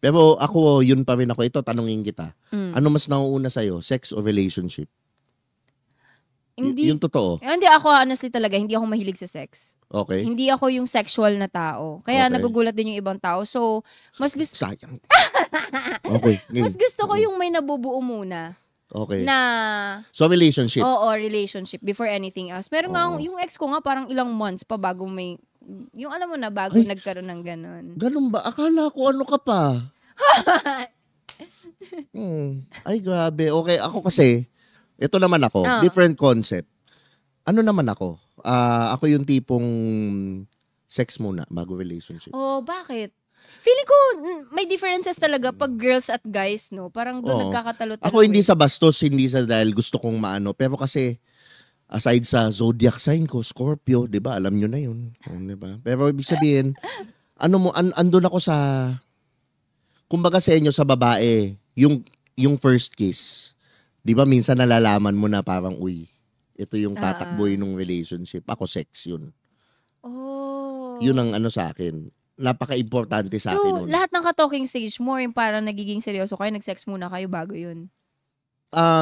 Pero ako, yun pa rin ako. Ito, tanungin kita. Ano mas nauuna sa'yo? Sex o relationship? Hindi, yung totoo. Hindi ako, honestly talaga, hindi ako mahilig sa sex. Okay. Hindi ako yung sexual na tao. Kaya nagugulat din yung ibang tao. So, mas gusto... Sayang. Okay. Mas gusto ko yung may nabubuo muna. Okay. Na... So, relationship? Oo, relationship before anything else. Meron nga, yung ex ko nga parang ilang months pa bago may... Yung alam mo na, bago nagkaroon ng ganun. Ganun ba? Akala ko ano ka pa. Ay, grabe. Okay, ako kasi, ito naman ako, different concept. Ano naman ako? Ako yung tipong sex muna bago relationship. Oh, bakit? Feeling ko, may differences talaga pag girls at guys, no? Parang doon nagkakatalo-talo. Ako hindi sa bastos, hindi sa dahil gusto kong maano. Pero kasi, aside sa zodiac sign ko, Scorpio, di ba? Alam nyo na yun. Di ba? Pero ibig sabihin, andun ako sa, kumbaga sa inyo sa babae, yung first kiss. Di ba minsan nalalaman mo na parang, uy, ito yung tatakboy ng relationship. Ako, sex yun. Oh. Yun ang ano sa akin. Napaka-importante sa akin. So, lahat ng ka-talking stage mo, yung parang nagiging seryoso kayo, nag-sex muna kayo bago yun?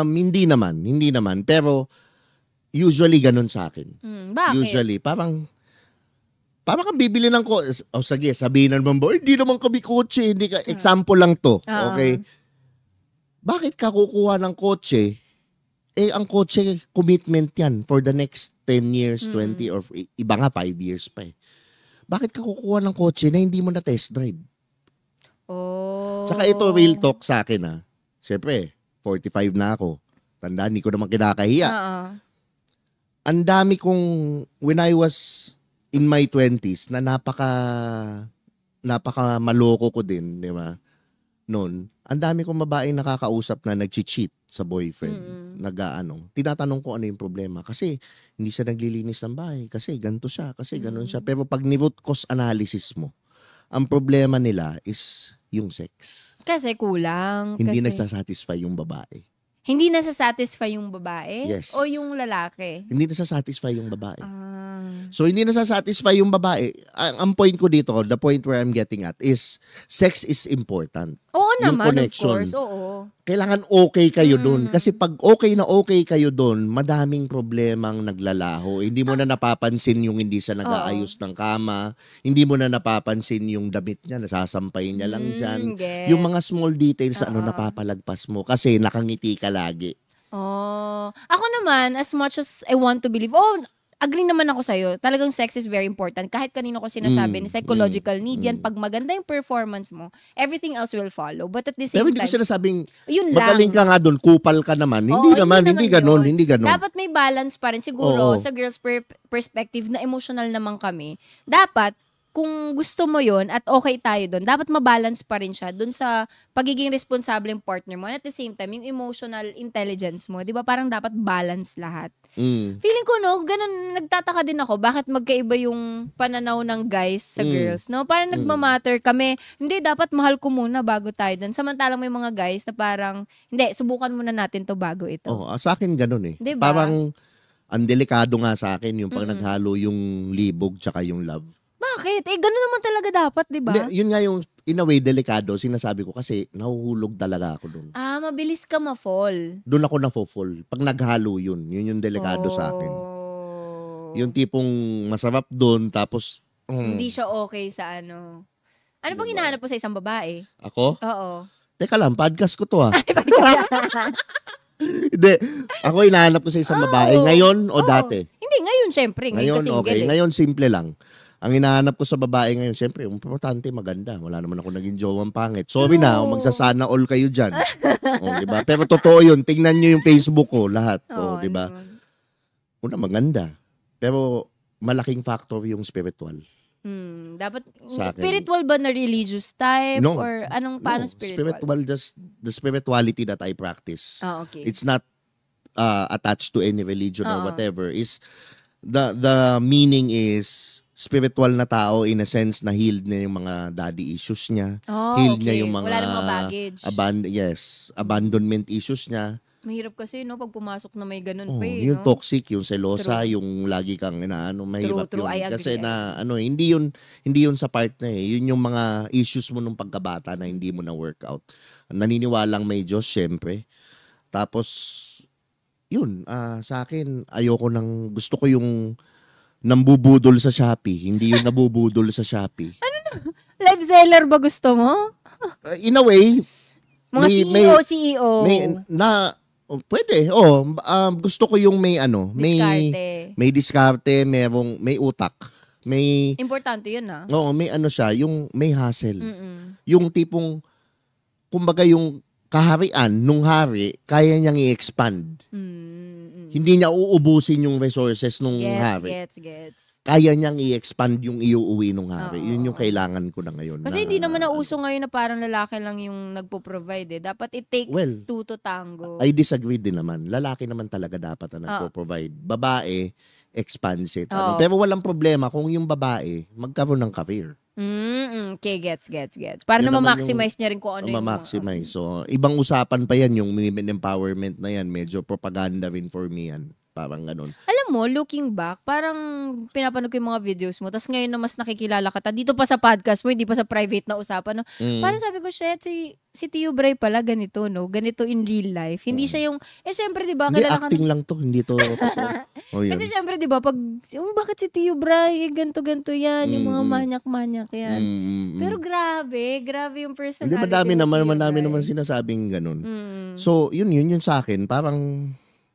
Hindi naman. Pero, usually ganun sa akin. Bakit? Usually, parang kang bibili ng kotse. O sige, sabihin naman ba, hindi naman kami kotse. Hindi ka, example lang to. Okay? Bakit ka kukuha ng kotse? Ang kotse, commitment yan for the next 10 years, 20, or iba nga 5 years pa eh. Bakit ka kukuha ng kotse na hindi mo na test drive? Oh. Tsaka ito, real talk sa akin Siyempre, 45 na ako. Tanda, hindi ko naman kinakahiya. Ang dami kong, when I was in my 20s, na napaka maloko ko din, di ba? Noon, ang dami kong babaeng nakakausap na nag-cheat sa boyfriend. Tinatanong ko ano yung problema. Kasi hindi siya naglilinis ng bahay. Kasi ganito siya. Kasi ganun siya. Pero pag ni-root cause analysis mo, ang problema nila is yung sex. Kasi kulang. Hindi nagsasatisfy yung babae. Hindi nasasatisfy yung babae? Yes. O yung lalaki? Hindi nasasatisfy yung babae. So, hindi nasasatisfy yung babae. Ang point ko dito, the point where I'm getting at is, sex is important. Oo yung naman, connection. of course. Oo. Kailangan okay kayo dun. Kasi pag okay kayo dun, madaming problemang naglalaho. Hindi mo na napapansin yung hindi siya nag-aayos ng kama. Hindi mo na napapansin yung damit niya, nasasampay niya lang dyan. Yung mga small details, napapalagpas mo. Kasi nakangiti ka lagi. Ako naman, as much as I want to believe, agree naman ako sa'yo. Talagang sex is very important. Kahit kanino ko sinasabi, psychological need yan. Pag maganda yung performance mo, everything else will follow. But at the same time, hindi ko sinasabing, yun magaling ka nga doon, kupal ka naman. Hindi naman, hindi ganun. Dapat may balance pa rin. Siguro, sa girls' perspective na emotional naman kami, dapat, kung gusto mo yon at okay tayo doon, dapat mabalance pa rin siya doon sa pagiging responsableng partner mo. And at the same time, yung emotional intelligence mo, di ba parang dapat balance lahat. Feeling ko, ganun, nagtataka din ako, bakit magkaiba yung pananaw ng guys sa girls, no? Parang nagmamatter kami, hindi, dapat mahal ko muna bago tayo doon. Samantalang may mga guys na parang, hindi, subukan muna natin to bago ito. Sa akin ganun eh. Diba? Parang, ang delikado nga sa akin yung pag naghalo yung libog tsaka yung love. Bakit? Ganun naman talaga dapat, di ba? Yun nga yung, in a way, delikado, sinasabi ko kasi nahuhulog talaga ako dun. Mabilis ka ma-fall. Doon ako na-fall. Pag naghalo yun yung delikado sa akin. Yung tipong masarap dun, tapos... Hindi siya okay sa ano. Ano bang hinahanap mo sa isang babae? Ako? Oo. Teka lang, podcast ko to Hindi. Ako hinahanap ko sa isang babae. Ngayon o dati? Hindi, ngayon syempre. Ngayon, okay. Ngayon, simple lang. Ang hinahanap ko sa babae ngayon, siyempre, importante, maganda. Wala naman ako naging jowang pangit. Sorry na, magsasana all kayo dyan. Diba? Pero totoo yun. Tingnan nyo yung Facebook ko, lahat. Diba? Una, maganda. Pero malaking factor yung spiritual. Dapat, spiritual ba na religious type? No. Or paano spiritual? Spiritual, just the spirituality that I practice. Okay. It's not attached to any religion or whatever. Is the meaning is spiritual na tao in a sense na healed na yung mga daddy issues niya. Healed niya yung mga wala namang baggage. Abandonment issues niya. Mahirap kasi, no? Pag pumasok na may ganun pa yung no? toxic, yung selosa, True. yung lagi kang inaano, mahirap True. yun. I agree. Kasi na, hindi yun sa part na Yun yung mga issues mo nung pagkabata na hindi mo na workout. Naniniwalang may Diyos, syempre. Tapos, yun, sa akin, gusto ko yung nambubudol sa Shopee. Hindi yung nabubudol sa Shopee. Live seller ba gusto mo? In a way, Mga CEO. pwede. Gusto ko yung may Diskarte. may diskarte, may utak. May Importante yun, may siya, yung may hustle. Mm-mm. Yung tipong kumbaga yung kaharian nung hari, kaya niyang i-expand. Hindi niya uubusin yung resources nung hari. Gets. Kaya niyang i-expand yung iuuwi nung hari. Oo. Yun yung kailangan ko na ngayon. Kasi hindi naman nauso ngayon na parang lalaki lang yung nagpo-provide. Dapat it takes two to tango. I disagree din naman. Lalaki naman talaga dapat na nagpo-provide. Babae, expands it. Pero walang problema kung yung babae magkaroon ng career. Okay, gets. Para na ma-maximize niya rin kung ano yung... Ma-maximize. So, ibang usapan pa yan, yung women empowerment na yan. Medyo propaganda rin for me yan. Parang ganun. Alam mo, looking back, parang pinapanood ko yung mga videos mo, tapos ngayon na mas nakikilala ka, dito pa sa podcast mo, hindi pa sa private na usapan, no? Parang sabi ko, shit, si Tio Bray pala ganito, no? Ganito in real life. Hindi siya yung, syempre, di ba, hindi, acting lang to, hindi to. Kasi syempre, di ba, bakit si Tio Bray, ganto-ganto yan, yung mga manyak-manyak yan. Pero grabe yung personality. Hindi, madami naman sinasabing ganun. So, yun sa akin, parang,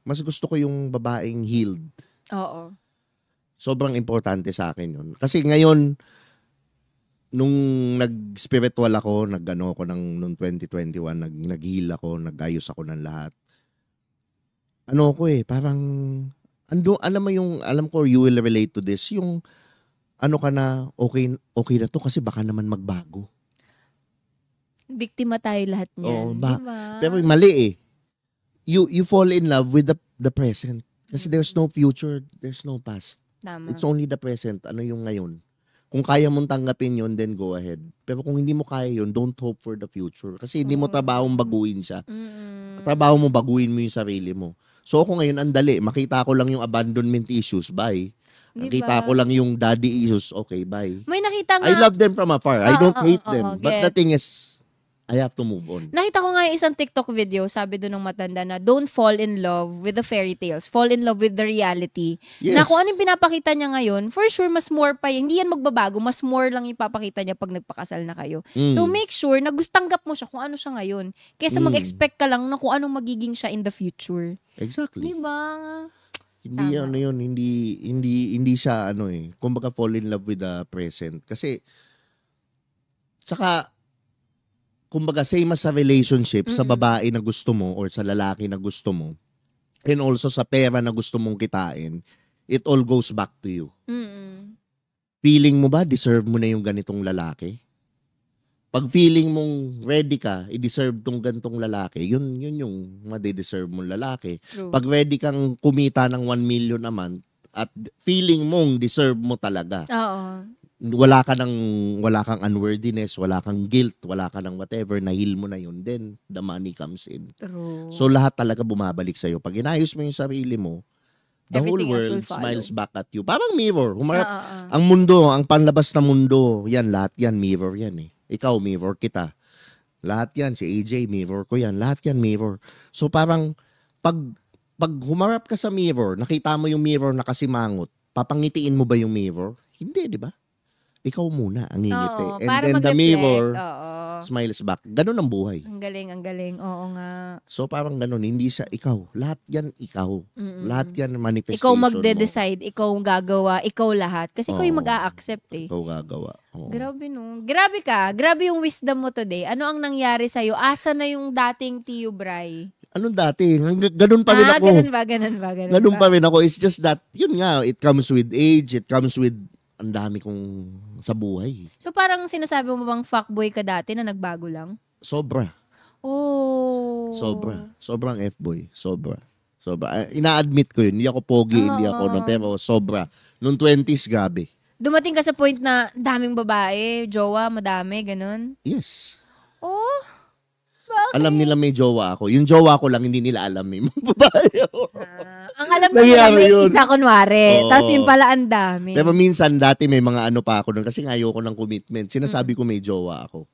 mas gusto ko yung babaeng healed. Oo. Sobrang importante sa akin yun. Kasi ngayon, nung nag-spiritual ako, nung 2021, nag-heal ako, nag-ayos ako ng lahat. Parang, alam ko, you will relate to this, yung, ka na, okay na to, kasi baka naman magbago. Biktima tayo lahat niyan. Diba? Pero mali You fall in love with the present. Kasi there's no future, there's no past. Tama. It's only the present. Ano yung ngayon? Kung kaya mong tanggapin yun, then go ahead. Pero kung hindi mo kaya yun, don't hope for the future. Kasi hindi mo trabahong baguhin siya. Trabaho mo, baguhin mo yung sarili mo. So ako ngayon, andali. Makita ko lang yung abandonment issues, bye. Nakita ko lang yung daddy issues, okay, bye. May nakita nga. I love them from afar. I don't hate them. But the thing is, I have to move on. Nakita ko nga yung isang TikTok video, sabi doon ng matanda na, don't fall in love with the fairy tales. Fall in love with the reality. Yes. Na kung anong pinapakita niya ngayon, for sure, mas more pa yan. Hindi yan magbabago. Mas more lang ipapakita niya pag nagpakasal na kayo. So, make sure na tanggap mo siya kung ano siya ngayon. Kaysa mag-expect ka lang na kung anong magiging siya in the future. Exactly. Diba? Hindi siya kumbaga fall in love with the present. Kasi, tsaka, kumbaga same as sa relationship, sa babae na gusto mo or sa lalaki na gusto mo, and also sa pera na gusto mong kitain, it all goes back to you. Feeling mo ba, deserve mo na yung ganitong lalaki? Pag feeling mong ready ka, i-deserve tong ganitong lalaki, yun yung made-deserve mong lalaki. True. Pag ready kang kumita ng 1 million a month, at feeling mong deserve mo talaga. Oo. Wala kang unworthiness, wala kang guilt, wala ka ng whatever, nahil mo na yun, then the money comes in. True. So lahat talaga bumabalik sa'yo. Pag inayos mo yung sarili mo, the Everything whole else will world follow. smiles back at you. Parang mirror. Ang mundo, ang panlabas na mundo, yan, lahat yan, mirror yan Ikaw, mirror kita. Lahat yan, si AJ, mirror ko yan. Lahat yan, mirror. So parang, pag humarap ka sa mirror, nakita mo yung mirror na kasimangot, papangitiin mo ba yung mirror? Hindi, di ba? Ikaw muna ang ngingiti. Oo, And para then the mag-reflect. mirror Oo. smiles back. Ganun ang buhay. Ang galing. Oo nga. So parang ganun, hindi siya ikaw. Lahat yan ikaw. Lahat yan manifestation Ikaw magde-decide, ikaw gagawa, ikaw lahat. Kasi ikaw yung mag-a-accept Ikaw gagawa. Oo. Grabe no. Grabe ka. Grabe yung wisdom mo today. Ano ang nangyari sa'yo? Asa na yung dating Tio Bray? Anong dati? Ganun pa rin ako. Ganun ba? Ganun pa rin ako. It's just that, yun nga, it comes with age, it comes with ang dami kong sa buhay. So parang sinasabi mo bang fuckboy ka dati na nagbago lang? Sobra. Oh. Sobra. Sobrang F-boy. Sobra. Ina-admit ko yun. Hindi ako pogi, hindi ako, pero sobra. Noong 20s, grabe. Dumating ka sa point na daming babae, jowa, madami, ganun? Yes. Oh. Alam nila may jowa ako. Yung jowa ko lang, hindi nila alam eh. Mga babae ako. Ang alam mo nila may isa kunwari. Oo. Tapos yun pala ang dami. Pero minsan dati may mga ano pa ako doon kasi nga ayoko ng commitment. Sinasabi ko may jowa ako.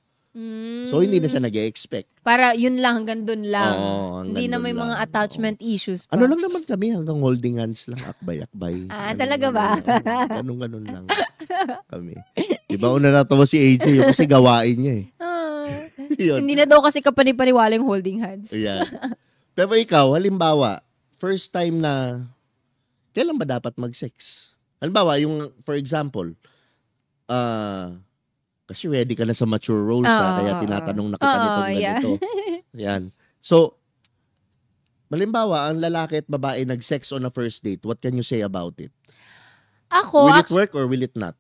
So hindi na siya nag-expect. Para yun lang, hanggang dun lang. Oo, Hindi na may mga attachment issues pa. Ano lang naman kami, hanggang holding hands lang, akbay-akbay. Talaga ba? Ganun lang kami. Diba una natawa si AJ, yung kasi gawain niya eh. Yun. Hindi na daw kasi kapanipaniwala yung holding hands. Ayan. Pero ikaw, halimbawa, first time na, kailan ba dapat mag-sex? Halimbawa, yung, for example, kasi ready ka na sa mature roles, kaya tinatanong na kita nitong ganito. Yan. So, halimbawa, ang lalaki at babae nag-sex on a first date, what can you say about it? Will it work or will it not?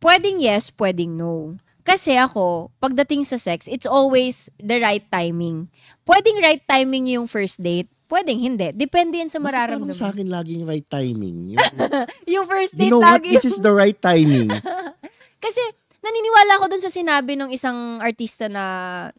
Pwedeng yes, pwedeng no. Kasi ako, pagdating sa sex, it's always the right timing. Pwedeng right timing yung first date, pwedeng hindi. Depende yan sa mararamdaman. Parang sa akin laging right timing. Yung first date you know lagi. what? This is the right timing. Kasi naniniwala ako dun sa sinabi ng isang artista na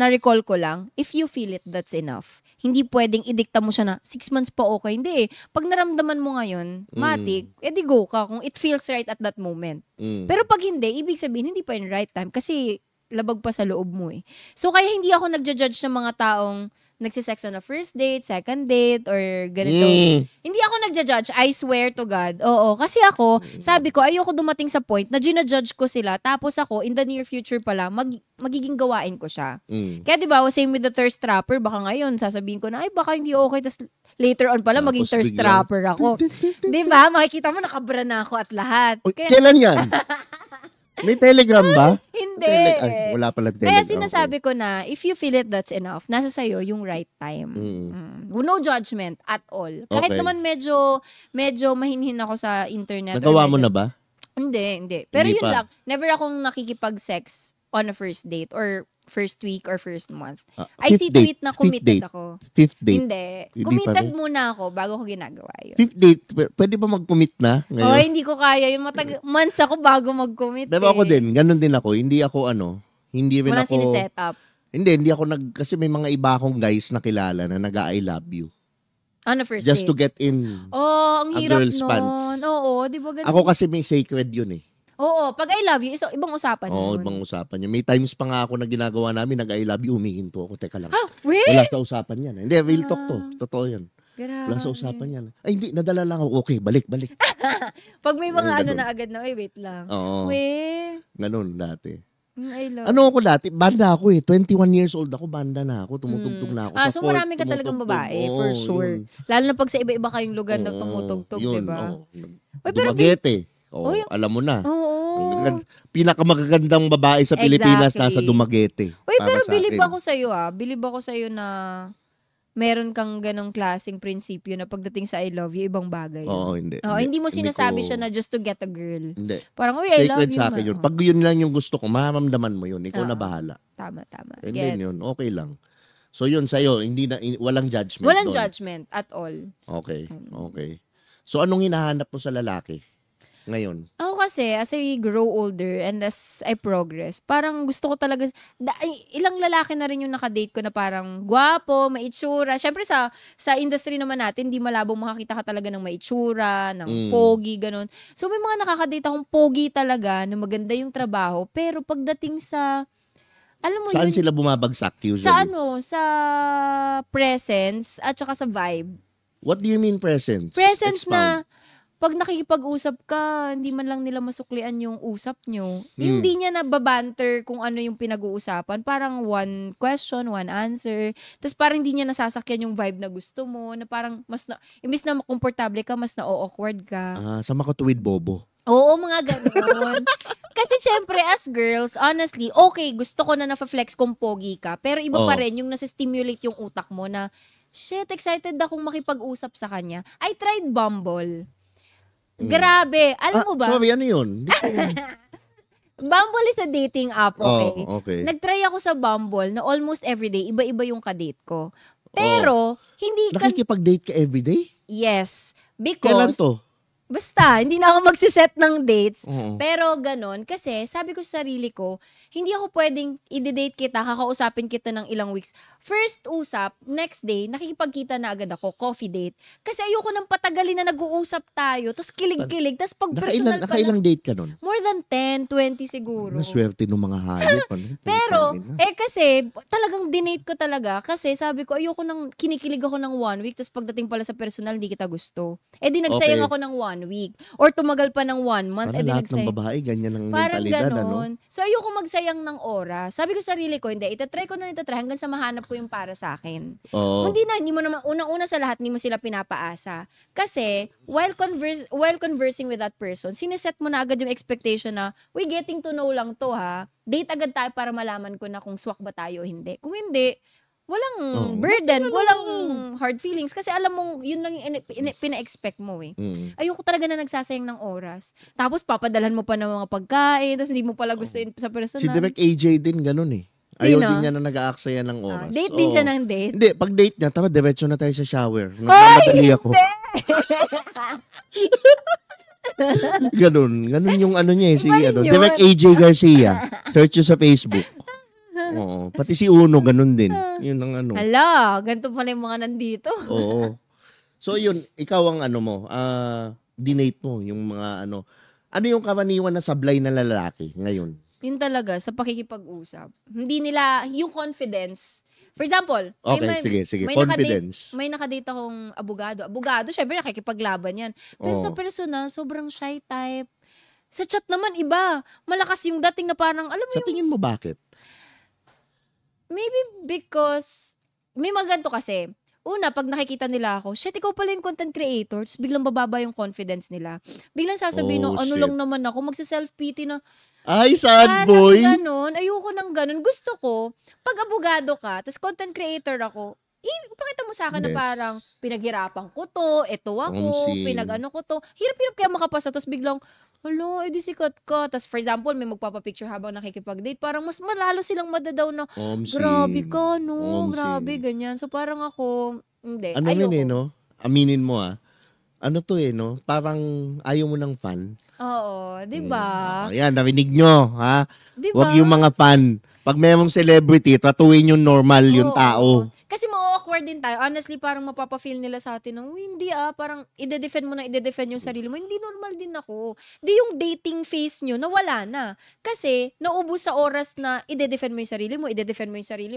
recall ko lang, if you feel it, that's enough. Hindi pwedeng idikta mo siya na 6 months pa okay. Hindi eh. Pag naramdaman mo ngayon, matik, edi go ka kung it feels right at that moment. Pero pag hindi, ibig sabihin, hindi pa yung right time kasi labag pa sa loob mo eh. So kaya hindi ako nagja-judge ng mga taong nagsisex on a first date, second date, or ganito. Hindi ako nagja-judge. I swear to God. Oo. Kasi ako, sabi ko, ayoko dumating sa point na gina-judge ko sila. Tapos ako, in the near future pala, magiging gawain ko siya. Kaya diba, same with the thirst trapper, baka ngayon, sasabihin ko na, ay baka hindi okay. Tapos later on pala, maging thirst trapper ako. Diba? Makikita mo, nakabra na ako at lahat. Kailan yan? May Telegram ba? Hindi. Ay, wala pala Telegram. Kaya sinasabi ko na, if you feel it, that's enough. Nasa sayo yung right time. No judgment at all. Kahit naman medyo mahinhin ako sa internet. Nagawa mo na ba? Hindi. Pero Hindi yun pa. lang, never akong nakikipag-sex on a first date or first week or first month. I see tweet na committed ako. Fifth date? Hindi. Hindi Committed pa rin? muna ako bago ko ginagawa yun. Fifth date? Pwede ba mag-commit na ngayon? Oh, hindi ko kaya. Yung months ako bago mag-commit. Diba ako din, ganun din ako. Hindi ako hindi rin Walang ako... siniset up. Hindi ako kasi may mga iba akong guys na kilala na nag-I love you. On a first Just date. to get in ang a hirap girl's nun. pants. Oo, di ba ganun? Ako kasi may sacred yun eh. Oo, pag I love you, ibang usapan Oo, yun. ibang usapan niya. May times pa nga ako na ginagawa namin, nag-I love you, humihinto ako. Teka lang. Wait! Wala sa usapan yan. Hindi, real talk to. Totoo yan. Grabe. Wala sa usapan yan. Ay, hindi, nadala lang ako. Okay, balik. Pag may mga Ganun. na agad na, wait lang. Oo. Wait. Ganun dati. I love Ano ako dati? Banda ako eh. 21 years old ako, banda na ako. Tumutugtog na ako. so marami ka talagang babae, for sure. Lalo na pag sa iba-iba kayong lugar na tumutugtog, diba? Dumaguete. Alam mo na. Oo. Pinakamagagandang babae sa Pilipinas nasa Dumaguete. Pero bilib ako sa'yo Bilib ako sa'yo na meron kang ganong klaseng prinsipyo na pagdating sa I love you, ibang bagay. Oo, hindi. Hindi mo sinasabi siya na just to get a girl. Hindi. Parang, I love Sacred you. sa akin yun. Pag yun lang yung gusto ko, maramdaman mo yun. Ikaw na bahala. Tama. And then yun, okay lang. So yun sa'yo, walang judgment. Walang doon. judgment at all. Okay. So anong hinahanap mo sa lalaki ngayon? Ako kasi, as I grow older and as I progress, parang gusto ko talaga, ilang lalaki na rin yung nakadate ko na parang gwapo, maitsura. Siyempre sa industry naman natin, di malabong makakita ka talaga ng maitsura, ng pogi, ganun. So may mga nakakadate akong pogi talaga, na maganda yung trabaho, pero pagdating sa, alam mo Saan yun, sila bumabagsak usually? sa presence at saka sa vibe. What do you mean presence? Presence Expound. na pag nakikipag-usap ka, hindi man lang nila masuklian yung usap nyo. Hindi niya nababanter kung ano yung pinag-uusapan. Parang one question, one answer. Tapos parang hindi niya nasasakyan yung vibe na gusto mo. Na parang imbis na makomportable ka, mas na-awkward ka. Sa makatuwid bobo. Oo, mga gano'n. Kasi syempre, as girls, honestly, okay, gusto ko na na-flex kung pogi ka. Pero iba pa rin yung nasa-stimulate yung utak mo na, shit, excited akong makipag-usap sa kanya. I tried Bumble. Grabe. Alam mo ba? Sorry, ano yun? Bumble is a dating app, okay? Okay. Nag-try ako sa Bumble na almost everyday, iba-iba yung kadate ko. Pero, hindi ka... Nakikipag-date ka everyday? Yes. Because... Kailan to? Basta, hindi na ako magsiset ng dates. Oo. Pero ganon, kasi sabi ko sa sarili ko, hindi ako pwedeng i-date kita, kakausapin kita ng ilang weeks. First usap, next day, nakikipagkita na agad ako, coffee date. Kasi ayoko nang patagalin na nag-uusap tayo, tapos kilig-kilig, tapos pag personal pa Nakailang date ka nun? more than 10, 20 siguro. Naswerte ng mga hayop. Pero, kasi, talagang dinate ko talaga. Kasi sabi ko, ayoko nang, kinikilig ako ng 1 week, tapos pagdating pala sa personal, hindi kita gusto. Di nagsayang ako ng 1 week. Or tumagal pa ng 1 month, Sana lahat ng nagsayang. babae, ganyan ang Parang mentalidad, ganon. So, ayoko magsayang ng oras. Sabi ko sa sarili ko, hindi, itatry ko na hanggang sa mahanap ko yung para sa akin. Oo. Hindi mo naman, unang-una sa lahat, hindi mo sila pinapaasa. Kasi, while conversing with that person, sineset mo na agad yung expectation na, we getting to know lang to ha. Date agad tayo para malaman ko na kung swak ba tayo o hindi. Kung hindi, walang burden, walang hard feelings. Kasi alam mong, yun lang yung pina-expect mo eh. Ayoko talaga na nagsasayang ng oras. Tapos, papadalhan mo pa ng mga pagkain, tapos hindi mo pala gusto yun sa personal. Si Direk AJ din ganun eh. Ayaw din niya na nag-aaksaya ng oras. Date din siya ng date? Hindi, pag date niya, tama, diretso na tayo sa shower. Nagmamadali ako. Ganun yung ano niya eh, si Direk AJ Garcia. Search nyo sa Facebook. Oo. Pati si Uno, ganun din. Yun ang ano. Hala, ganito pala yung mga nandito. Oo. So yun, ikaw ang ano mo, dinate mo, yung mga ano. Ano yung karaniwan na sablay na lalaki ngayon? Yun talaga, sa pakikipag-usap. Hindi nila, yung confidence. For example, sige. Confidence. May nakadate akong abogado. Abogado, syempre nakikipaglaban yan. Pero sa personal, sobrang shy type. Sa chat naman, iba. Malakas yung dating na parang, alam mo Sa tingin mo bakit? Maybe because, may maganto kasi. Una, pag nakikita nila ako, shit, ikaw pala yung content creator, tapos biglang bababa yung confidence nila. Biglang sasabihin, ano lang naman ako, magsa-self-pity na, ay, sad boy. Ganun, ayoko nang ganun. Gusto ko, pag abogado ka, tapos content creator ako, ipakita mo sa akin na parang pinaghirapan ko to, eto ako, pinag-ano ko to. Hirap-hirap kaya makapasa, tapos biglang, edi sikat ka. Tapos for example, may magpapapicture habang nakikipag-date, parang mas malalo silang madadaw na, grabe ka, no? Grabe, ganyan. So parang ako, hindi. Ano ayoko. no? Aminin mo ano to no? Parang ayaw mo ng fan. Oo, di ba? Yan, narinig nyo, ha? Diba? Huwag yung mga fan. Pag mayroong celebrity, tatuin yung normal yung tao. Kasi ma-awkward din tayo. Honestly, parang mapapa-feel nila sa atin ng, hindi parang ide-defend mo na ide-defend yung sarili mo. Hindi, normal din ako. Di yung dating phase nyo, nawala na. Kasi, naubos sa oras na ide-defend mo yung sarili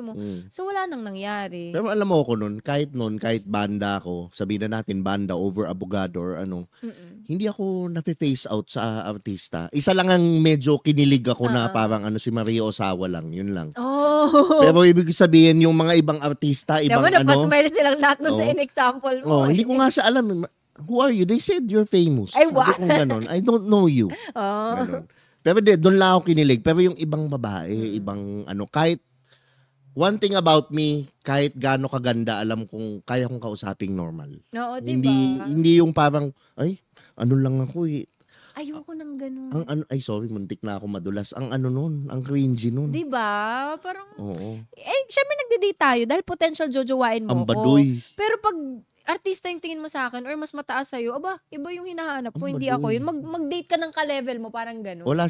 mo. So, wala nang nangyari. Pero alam mo ako kahit banda ako, sabihin na natin banda over abogado or ano, hindi ako nape-face out sa artista. Isa lang ang medyo kinilig ako na parang si Maria Osawa lang, yun lang. Pero ibig sabihin, yung mga ibang artista, ibang naman, napasmile silang lahat nun sa in-example mo. Hindi ko nga siya alam. Who are you? They said you're famous. Ay, wow. I don't know you. Ganon. Pero doon lang ako kinilig. Pero yung ibang babae, ibang kahit one thing about me, kahit gaano kaganda, alam kong kaya kong kausaping normal. Oo, diba? Hindi yung parang, ano lang ako Ayoko nang ganun. Sorry, muntik na ako madulas. Ang ang cringy nun. Diba? Parang, oo. syempre nagde-date tayo dahil potential jojowain mo ang baduy. Pero pag artista yung tingin mo sa akin or mas mataas sa'yo, iba yung hinahanap ko, hindi ako yun. Mag-date ka ng ka-level mo, parang gano'n. Wala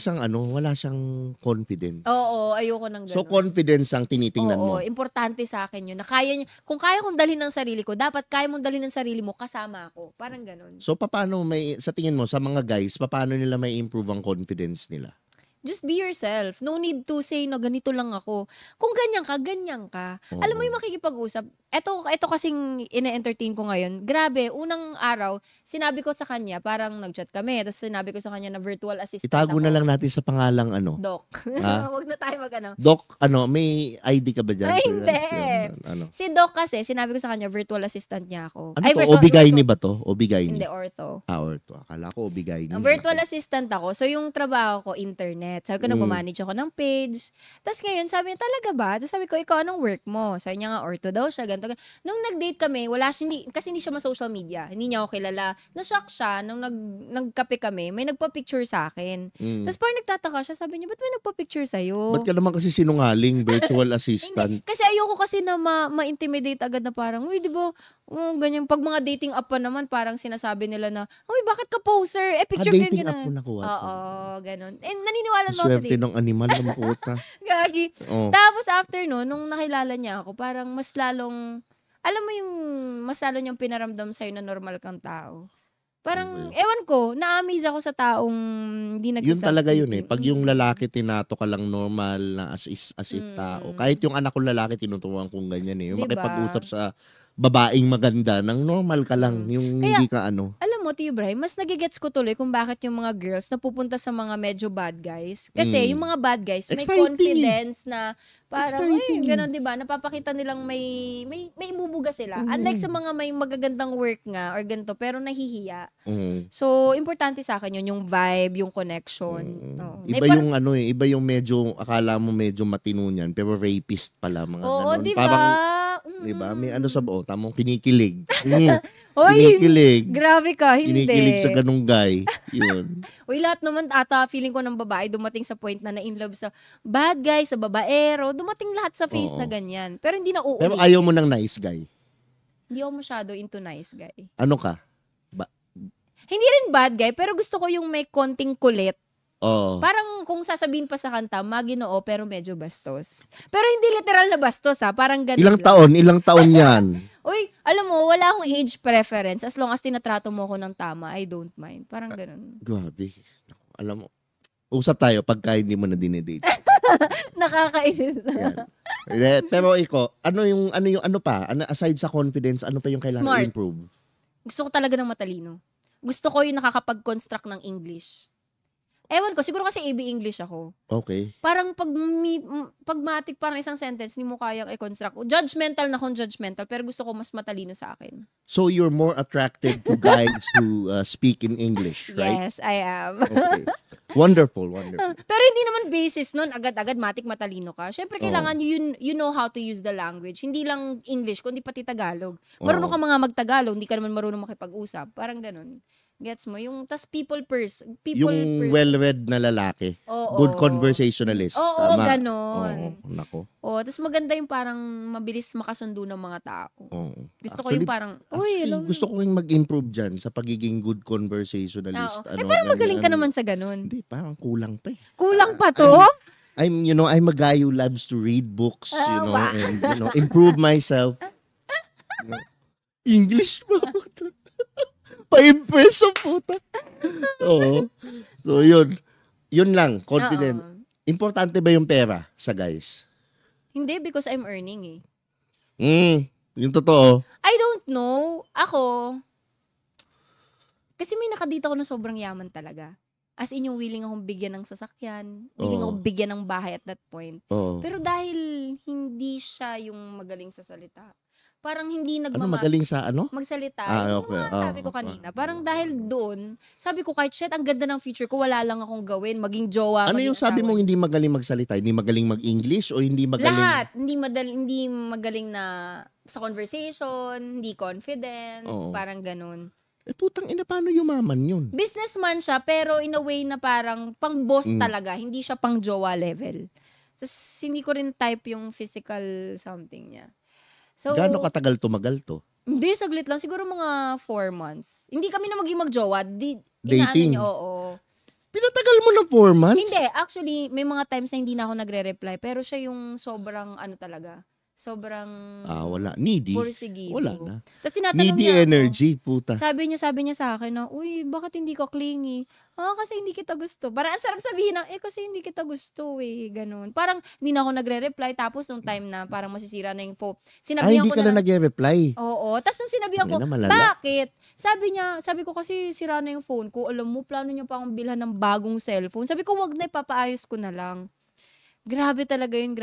siyang confidence. Oo, ayoko ng gano'n. So, confidence ang tinitingnan mo. Oo, importante sa akin yun. Na kaya niya, kung kaya kong dalhin ng sarili ko, dapat kaya mong dalhin ng sarili mo, kasama ako. Parang gano'n. So, paano sa tingin mo, sa mga guys, paano nila may improve ang confidence nila? Just be yourself. No need to say na ganito lang ako. Kung ganyan ka, ganyan ka. Oo. Alam mo yung makikipag-usap. Ito kasing ine-entertain ko ngayon. Grabe, unang araw, sinabi ko sa kanya, parang nag-chat kami, tapos sinabi ko sa kanya na virtual assistant Itago ako. na lang natin sa pangalang Doc. Ha? Huwag na tayo Doc, may ID ka ba dyan? Ay, hindi. Si Doc kasi, sinabi ko sa kanya, virtual assistant niya ako. Obigayni ba to? Obigayni? Hindi, ortho. Ortho. Akala ko Obigayni. Virtual assistant ako. So, yung trabaho ko, internet. Sabi ko, nagmamanage ako ng page. Tapos ngayon, sabi niya, talaga ba? Tapos sabi ko, ikaw, anong work mo? Sabi niya nga, ortho daw siya, ganito. Nung nag-date kami, kasi hindi siya ma-social media. Hindi niya ako kilala. Na-shock siya nung nagkape kami, may nagpa-picture sa akin. Tapos parang nagtataka siya, sabi niya, ba't may nagpa-picture sa'yo? Ba't ka naman kasi sinungaling, virtual assistant? Kasi ayoko kasi na ma-intimidate agad na parang, uy, di ba, ganyan. Pag mga dating app pa naman, parang sinasabi nila na, uy, bakit ka poser? Picture ka dating yun. app po nakuha. Oo, ganun. Naniniwala mo Swerte ng animal na makuta. Gagi. Tapos after nung nakilala niya ako, parang mas lalong, alam mo yung, mas lalo niyang pinaramdam sa'yo na normal kang tao. Parang, ewan ko, na-amaze ako sa taong hindi nagsasabi. Yun talaga yun eh. Pag yung lalaki tinato ka lang normal na as if tao. Kahit yung anak kong lalaki tinuturuan kong ganyan eh. Yung makipag-usap sa babaeng maganda, nang normal ka lang. Yung Kaya, hindi ka ano. Alam mo, Tio Bray, mas nagigets ko tuloy kung bakit yung mga girls napupunta sa mga medyo bad guys. Kasi yung mga bad guys, may confidence na parang, gano'n, di ba? Napapakita nilang may ibubuga sila. Unlike sa mga may magagandang work nga or ganito, pero nahihiya. So, importante sa akin yun, yung vibe, yung connection. Iba yung iba yung medyo, akala mo medyo matino niyan, pero rapist pala, mga Oo, ganun. di Parang, ba? di ba? May tamang kinikilig. Oy, kinikilig. Grabe ka, hindi. Kinikilig sa ganung guy. Yun. Uy, lahat naman ata, feeling ko ng babae, dumating sa point na in love sa bad guy, sa babaero, dumating lahat sa face na ganyan. Pero hindi na uulit. Pero ayaw mo ng nice guy. Hindi ako masyado into nice guy. Ano ka? Hindi rin bad guy, pero gusto ko yung may konting kulit. Parang kung sasabihin pa sa kanta, maginoo pero medyo bastos. Pero hindi literal na bastos parang ganun Ilang taon yan? Uy, alam mo, wala akong age preference. As long as tinatrato mo ako ng tama, I don't mind. Parang ganun. Grabe. Alam mo, usap tayo pagka hindi mo na dinedate. Nakakainis na. Pero ano pa? Aside sa confidence, ano pa yung kailangan i-improve? Gusto ko talaga ng matalino. Gusto ko yung nakakapag-construct ng English. Ewan ko, siguro kasi AB English ako. Okay. Parang pag matik parang isang sentence, hindi mo kayang i-construct. Judgmental na kung judgmental, pero gusto ko mas matalino sa akin. So you're more attracted to guys who speak in English, right? Yes, I am. Okay. Wonderful. Pero hindi naman basis nun, agad-agad matik matalino ka. Siyempre, kailangan you know how to use the language. Hindi lang English, kundi pati Tagalog. Marunong ka mga mag-Tagalog, hindi ka naman marunong makipag-usap. Parang ganun. Gets mo? Yung, tas people person. Yung well-read na lalaki. Good conversationalist. Oo, ganon. Nako. Tas maganda yung parang mabilis makasundo ng mga tao. Gusto ko yung parang, gusto ko yung mag-improve dyan sa pagiging good conversationalist. Parang magaling ka naman sa ganon. Hindi, parang kulang pa eh. Kulang pa to? I'm a guy who loves to read books, and improve myself. English ba? 5 peso, puta. Oo. So, yun. Yun lang, confident. Importante ba yung pera sa guys? Hindi, because I'm earning Yung totoo. I don't know. Ako, kasi may nakadita ko na sobrang yaman talaga. As in, yung willing akong bigyan ng sasakyan, willing akong bigyan ng bahay at that point. Pero dahil hindi siya yung magaling sa salita, parang hindi magaling sa magsalita. Okay. Sabi ko kanina. Parang dahil doon, sabi ko kahit shit, ang ganda ng future ko, wala lang akong gawin. Maging jowa, ano yung sabi mo hindi magaling magsalita? Hindi magaling mag-English o hindi magaling? Lahat. Hindi magaling na sa conversation, hindi confident, parang ganun. Putang ina, paano yumaman yun? Businessman siya, pero in a way na parang pang boss talaga. Hindi siya pang jowa level. Tapos hindi ko rin type yung physical something niya. So, gaano katagal tumagal to? Hindi, saglit lang. Siguro mga 4 months. Hindi kami na maging magjowa. Dating? Niya, oo. Pinatagal mo na 4 months? Hindi. Actually, may mga times na hindi na ako nagre-reply. Pero siya yung sobrang talaga. Sobrang wala. Needy. Porsigido. Wala na. Tapos tinatanong needy niya energy, puta. Sabi niya sa akin na, uy, bakit hindi ka clingy? Kasi hindi kita gusto. Parang ang sarap sabihin na, kasi hindi kita gusto ganun. Parang hindi na ako nagre-reply. Tapos nung time na parang masisira na yung phone. Hindi ka na nagre-reply? Oo. Tapos nung sinabihan ko, bakit? Sabi ko kasi sira na yung phone ko. Alam mo, plano niya pa akong bilhan ng bagong cellphone. Sabi ko, wag na, ipapaayos ko na lang. Grabe talaga yun.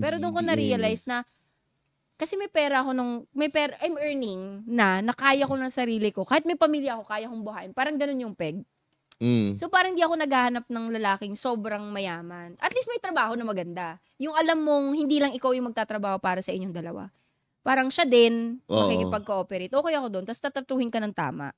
Pero doon ko na-realize na, kasi may pera I'm earning na kaya ko ng sarili ko. Kahit may pamilya ako, kaya kong buhayin. Parang ganun yung peg. So parang hindi ako naghahanap ng lalaking sobrang mayaman. At least may trabaho na maganda. Yung alam mong hindi lang ikaw yung magtatrabaho para sa inyong dalawa. parang siya din, Oo. makikipag-cooperate. Okay ako doon. Tapos tatratuhin ka ng tama.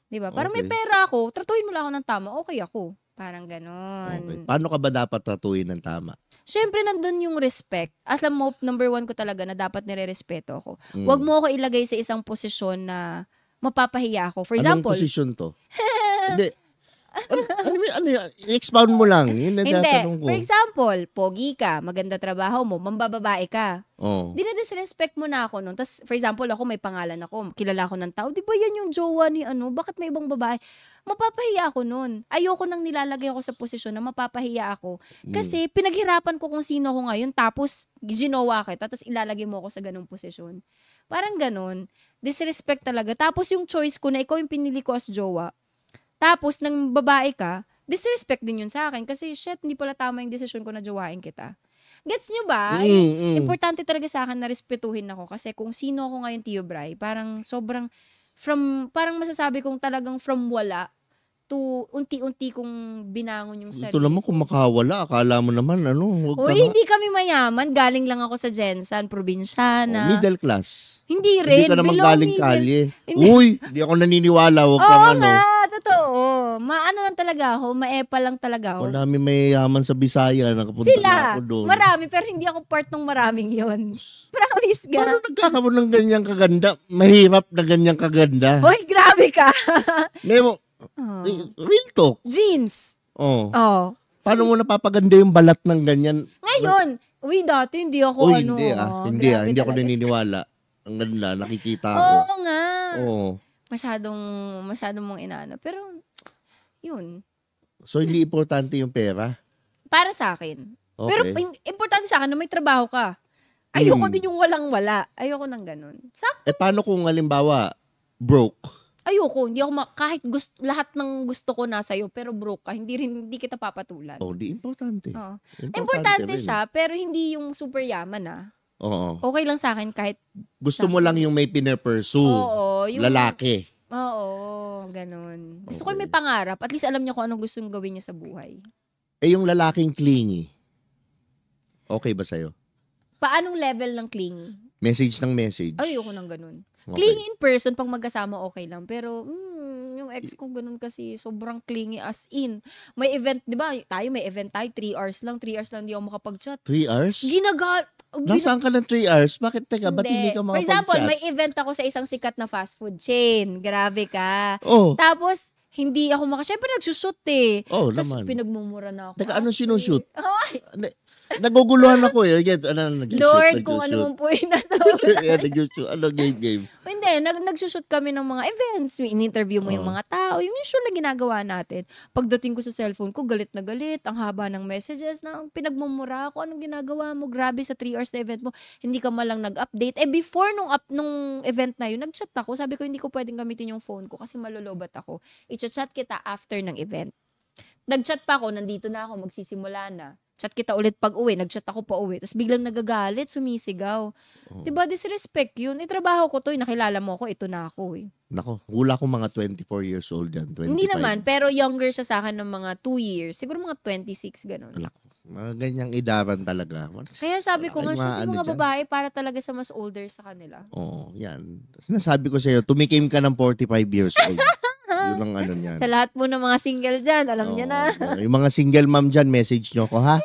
Di ba? Parang may Okay. pera ako, tratuhin mo lang ako ng tama, okay ako. Parang Okay. ganon. Paano ka ba dapat tratuhin ng tama? Siyempre, nandun yung respect. Alam mo, number 1 ko talaga na dapat nire-respeto ako. Mm. Huwag mo ako ilagay sa isang posisyon na mapapahiya ako. For Anong example, posisyon to? Hindi. Ano yan? I-expound mo lang. Yun na hindi. tatanong ko. For example, pogi ka, maganda trabaho mo, mambababae ka. Oh. Dinadisrespect mo na ako nun. Tapos, for example, ako may pangalan ako, kilala ko ng tao, di ba yan yung jowa ni ano, bakit may ibang babae? Mapapahiya ako nun. Ayoko nang nilalagay ako sa posisyon na mapapahiya ako. Kasi pinaghirapan ko kung sino ako ngayon, tapos ginawa kita, tapos ilalagay mo ako sa ganung posisyon. Parang ganun. Disrespect talaga. Tapos yung choice ko na ikaw yung pinili ko as jowa, tapos nang babae ka, disrespect din yun sa akin. Kasi shit, hindi pala tama yung desisyon ko na jowain kita. Gets nyo ba? Importante talaga sa akin na respetuhin ako. Kasi kung sino ako ngayon, Tio Bray, parang sobrang, parang masasabi kong talagang from wala to unti-unti kong binangon yung sarili. Ito naman kung makawala, akala mo naman, huwag ka Uy, nga. hindi kami mayaman. Galing lang ako sa Jensen, probinsyana. Middle class. Hindi rin. Hindi ka naman below galing middle. kalye. Hindi. Uy, hindi ako naniniwala. Huwag Oo kang nga, totoo. Maano lang talaga ako, maepa lang talaga ako. Wala may mayayaman sa Bisaya. Nakapunta na Sila, ako doon. marami, pero hindi ako part ng maraming yon. Promise ka. Paano nagkakaroon ng ganyang kaganda? Mahirap na ganyang kaganda. Hoy, grabe ka. Nemo, Oh. real talk. Jeans. Oh. Oh. Paano mo napapaganda yung balat ng ganyan? Ngayon, dati hindi ako Uy, ano. hindi grabe hindi ako talaga. naniniwala. Ang ganda, nakikita ko. Oo nga. Oo. Masyadong mong inaano. Pero, yun. So, hindi importante yung pera? Para sa akin. Okay. Pero, importante sa akin na may trabaho ka. Ayoko din yung walang-wala. Ayoko nang ganun. Paano kung halimbawa, broke? Ayoko. Hindi ako, kahit lahat ng gusto ko nasa iyo, pero broke ka, hindi kita papatulan. Oh, di importante. Oo. Importante rin. siya, pero hindi yung super yaman ah. Oo. Okay lang sa akin kahit, Gusto mo lang yung may pinepursue. oo, yung, Lalaki. oo, ganun. Gusto ko Okay. may pangarap. At least alam niya kung anong gustong gawin niya sa buhay. Yung lalaking clingy. Okay ba sa'yo? Paanong level ng clingy? Message ng message. Ayoko nang ganun. Okay. Clingy in person, pag magkasama, okay lang. Pero, yung ex ko ganun kasi, sobrang clingy as in. May event, di ba? May event tayo, 3 hours lang. 3 hours lang di ako makapag-chat. 3 hours? Nasaan ka ng 3 hours? Bakit teka, ba't hindi ka For makapag-chat? example, may event ako sa isang sikat na fast food chain. Grabe ka. Oh, Tapos, hindi ako syempre nagsushoot eh. oh Tapos naman. pinagmumura na ako. Teka, anong sinushoot? Ay, Naguguluhan ako eh. Lord, kung ano mong po yung nasa Ano game? Hindi, nagsushoot kami ng mga events. In-interview mo yung mga tao. Yung usual na ginagawa natin. Pagdating ko sa cellphone ko, galit na galit. Ang haba ng messages na pinagmumura ko. Anong ginagawa mo? Grabe sa 3 hours na event mo. Hindi ka malang nag-update. Before nung event na yun, nag-chat ako. Sabi ko, hindi ko pwedeng gamitin yung phone ko kasi malolobat ako. I-chat kita after ng event. Nag-chat pa ako, nandito na ako, magsisimula na. Chat kita ulit pag uwi, nag-chat ako pa uwi. Tapos biglang nagagalit, sumisigaw. Diba, disrespect yun. Trabaho ko to, nakilala mo ako, ito na ako eh. Nako, hula ko mga 24 years old yan, 25. Hindi naman, pero younger siya sa akin ng mga 2 years. Siguro mga 26, ganun. Nako, mga ganyang idaran talaga. Kaya sabi ko nga, Wala kayong yung mga dyan. babae para talaga sa mas older sa kanila. Oo, yan. Sinasabi ko sa'yo, tumikim ka ng 45 years old. Yun ang ano niyan. Sa lahat po ng mga single dyan, alam niya na. Yung mga single mom dyan, message nyo ko, ha?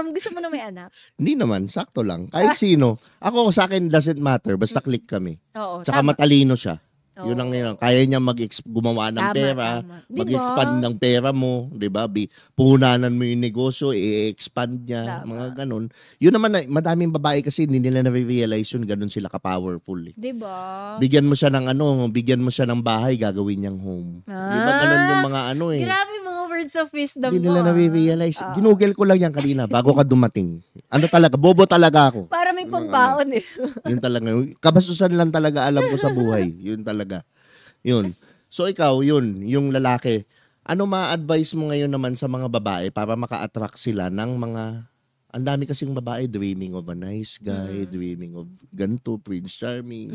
Gusto mo na may anak? Hindi naman, sakto lang. Kahit sino. Ako, sa akin, doesn't matter. Basta click kami. Oo, Tsaka tama. matalino siya. Oo. Yun ang yun. Kaya niya gumawa ng Tama, pera, tama. Diba? mag-expand ng pera mo, 'di ba? Puhunanan mo yung negosyo, i-expand niya, Tama. mga ganun. Yun naman, madaming babae kasi hindi nila na-realize yun, ganun sila ka-powerful. Eh. Diba? Bigyan mo siya ng bigyan mo siya ng bahay, gagawin niyang home. 'Di ba ganun yung mga eh. Grabe mga words of wisdom Hindi mo. nila na-realize. Ginugel ko lang yan kanina bago ka dumating. Ano talaga, bobo talaga ako. Para may pambaon eh. Yun talaga. Kabasusan lang talaga alam ko sa buhay. Yun talaga. Yun. So ikaw, yun, yung lalaki. Ano ma-advise mo ngayon naman sa mga babae para maka-attract sila ng mga, ang dami kasing babae dreaming of a nice guy, dreaming of ganito, Prince Charming.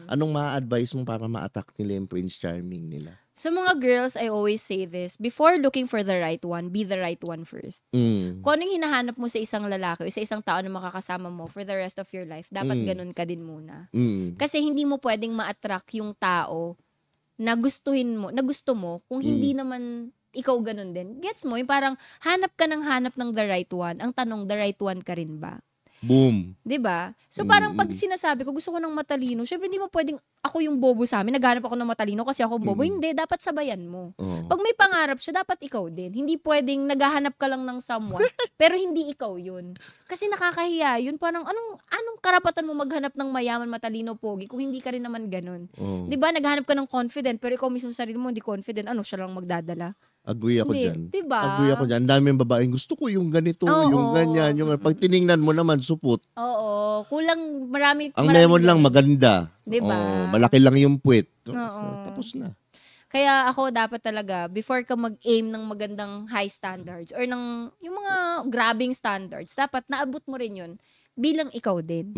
Anong ma-advise mo para ma-attack nila yung Prince Charming nila? Sa mga girls, I always say this, before looking for the right one, be the right one first. Kung anong hinahanap mo sa isang lalaki o sa isang tao na makakasama mo for the rest of your life, dapat ganun ka din muna. Kasi hindi mo pwedeng ma-attract yung tao na gustuhin mo, na gusto mo, kung hindi naman ikaw ganun din. Gets mo? Yung parang hanap ka ng hanap ng the right one. Ang tanong, the right one ka rin ba? Boom. 'Di ba? So parang pag sinasabi ko gusto ko ng matalino, syempre hindi mo pwedeng ako yung bobo sa amin, naghanap ako ng matalino kasi ako bobo. Hindi, dapat sabayan mo. Pag may pangarap siya, dapat ikaw din. Hindi pwedeng naghahanap ka lang ng someone, pero hindi ikaw yun. Kasi nakakahiya yun. Parang anong karapatan mo maghanap ng mayaman, matalino, pogi kung hindi ka rin naman ganun. 'Di ba? Naghahanap ka ng confident, pero ikaw mismo sa sarili mo hindi confident. Ano, siya lang magdadala? Agree ako dyan. Diba? Agree ako dyan. Ang daming babaeng gusto ko yung ganito, yung ganyan. Yung, pag tiningnan mo naman, supot. Oo. Kulang, marami. Ang lemon lang maganda. Diba? Malaki lang yung puwet. Oo. Tapos na. Kaya ako dapat talaga, before ka mag-aim ng magandang high standards or ng yung mga grabbing standards, dapat naabot mo rin yun bilang ikaw din.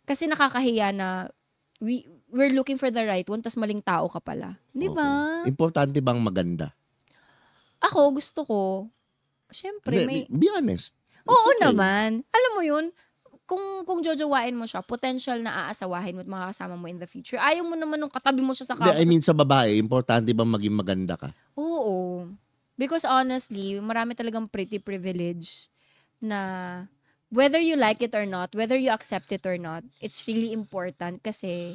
Kasi nakakahiya na we're looking for the right one, tas maling tao ka pala. Di ba? Okay. Importante bang maganda? Ako, gusto ko, syempre may... Be honest. Oo naman. Alam mo yun, kung jojowain mo siya, potential na aasawahin mo at makakasama mo in the future. Ayaw mo naman nung katabi mo siya sa campus. I mean, sa babae, importante bang maging maganda ka? Oo. Because honestly, marami talagang pretty privilege na whether you like it or not, whether you accept it or not, it's really important kasi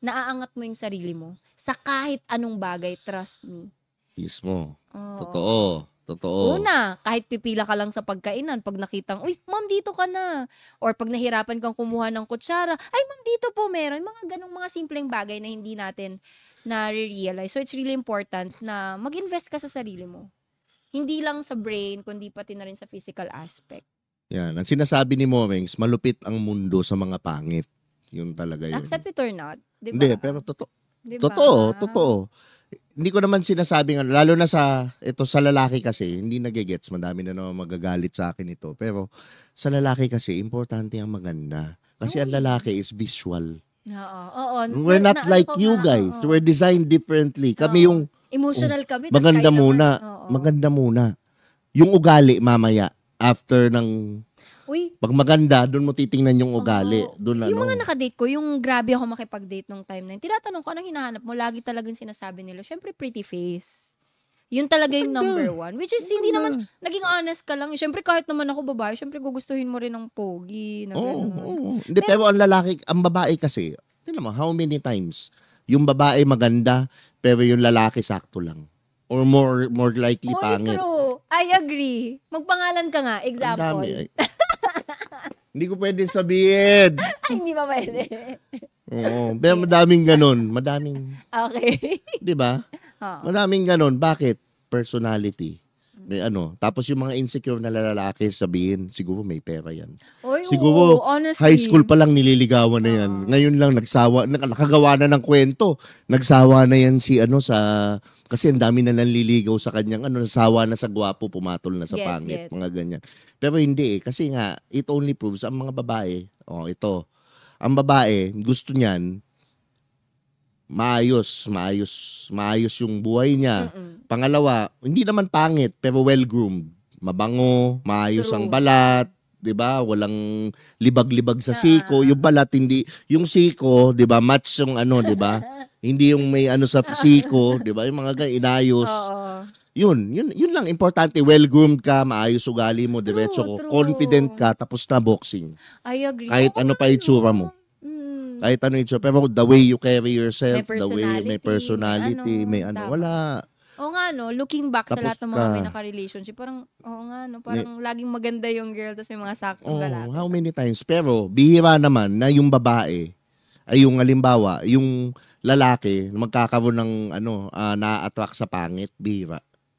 naaangat mo yung sarili mo sa kahit anong bagay, trust me. Mismo. Oo. Totoo. Una, kahit pipila ka lang sa pagkainan, pag nakitang, uy, ma'am, dito ka na. Or pag nahirapan kang kumuha ng kutsara, ay, ma'am, dito po meron. Mga ganong mga simpleng bagay na hindi natin na-realize. So, it's really important na mag-invest ka sa sarili mo. Hindi lang sa brain, kundi pati na rin sa physical aspect. Yan. Ang sinasabi ni Morengs, malupit ang mundo sa mga pangit. Yun talaga yun. Accept it or not. Diba? Hindi, pero totoo. Diba? Totoo. Hindi ko naman sinasabing, lalo na sa lalaki kasi, hindi nagigets, madami na naman magagalit sa akin ito. Pero sa lalaki kasi, importante ang maganda. Kasi ang lalaki is visual. Oo. We're not like you guys. We're designed differently. Kami yung emotional kami. Maganda muna. Yung ugali mamaya, after ng... Uy, pag maganda, doon mo titingnan yung ugali. Doon yung mga nakadate ko, yung grabe ako makipag-date nung time na yun, tinatanong ko, anong hinahanap mo? Lagi talagang sinasabi nila, syempre pretty face. Yun talaga yung number one. Which is, hindi naman, naging honest ka lang. Syempre kahit naman ako babae, syempre gugustuhin mo rin ng pogi. Oo. Hindi, pero ang babae kasi, tingnan mo, how many times, yung babae maganda, pero yung lalaki sakto lang. Or more likely pangit. True. I agree. Magpangalan ka nga. Example. Ang dami. Hindi ko pwede sabihin. Ay, hindi pa pwede. Oo. Pero madaming ganun. Okay. Di ba? Madaming ganun. Bakit? Personality. May Tapos yung mga insecure na lalaki sabihin, siguro may pera yan. Siguro, honestly, high school pa lang nililigawan na yan. Ngayon lang nakagawa na ng kwento. Nagsawa na yan kasi ang dami na nanliligaw sa kanyang nasawa na sa gwapo, pumatol na sa pangit, mga ganyan. Pero hindi kasi nga, it only proves, ang mga babae, ang babae, gusto niyan, maayos yung buhay niya. Pangalawa, hindi naman pangit, pero well-groomed. Mabango, maayos ang balat, 'di ba? Walang libag-libag sa siko. Yung balat hindi, yung siko, 'di ba? Match yung 'di ba? Hindi yung may sa siko, 'di ba? Yung mga inayos. Yun lang importante, well-groomed ka, maayos ugali mo, diretso ko, confident ka, tapos na boxing. I agree. Kahit ano pa itsura mo. Kahit ano itsura, pero the way you carry yourself, the way may personality, may wala. Oo nga, looking back Tapos sa lahat ng mga may naka-relationship, parang, parang laging maganda yung girl, tapos may mga saktong lalaki. How many times? Pero, bihira naman na yung babae, ay yung halimbawa, yung lalaki, magkakaroon ng, na-attract sa pangit, bihira.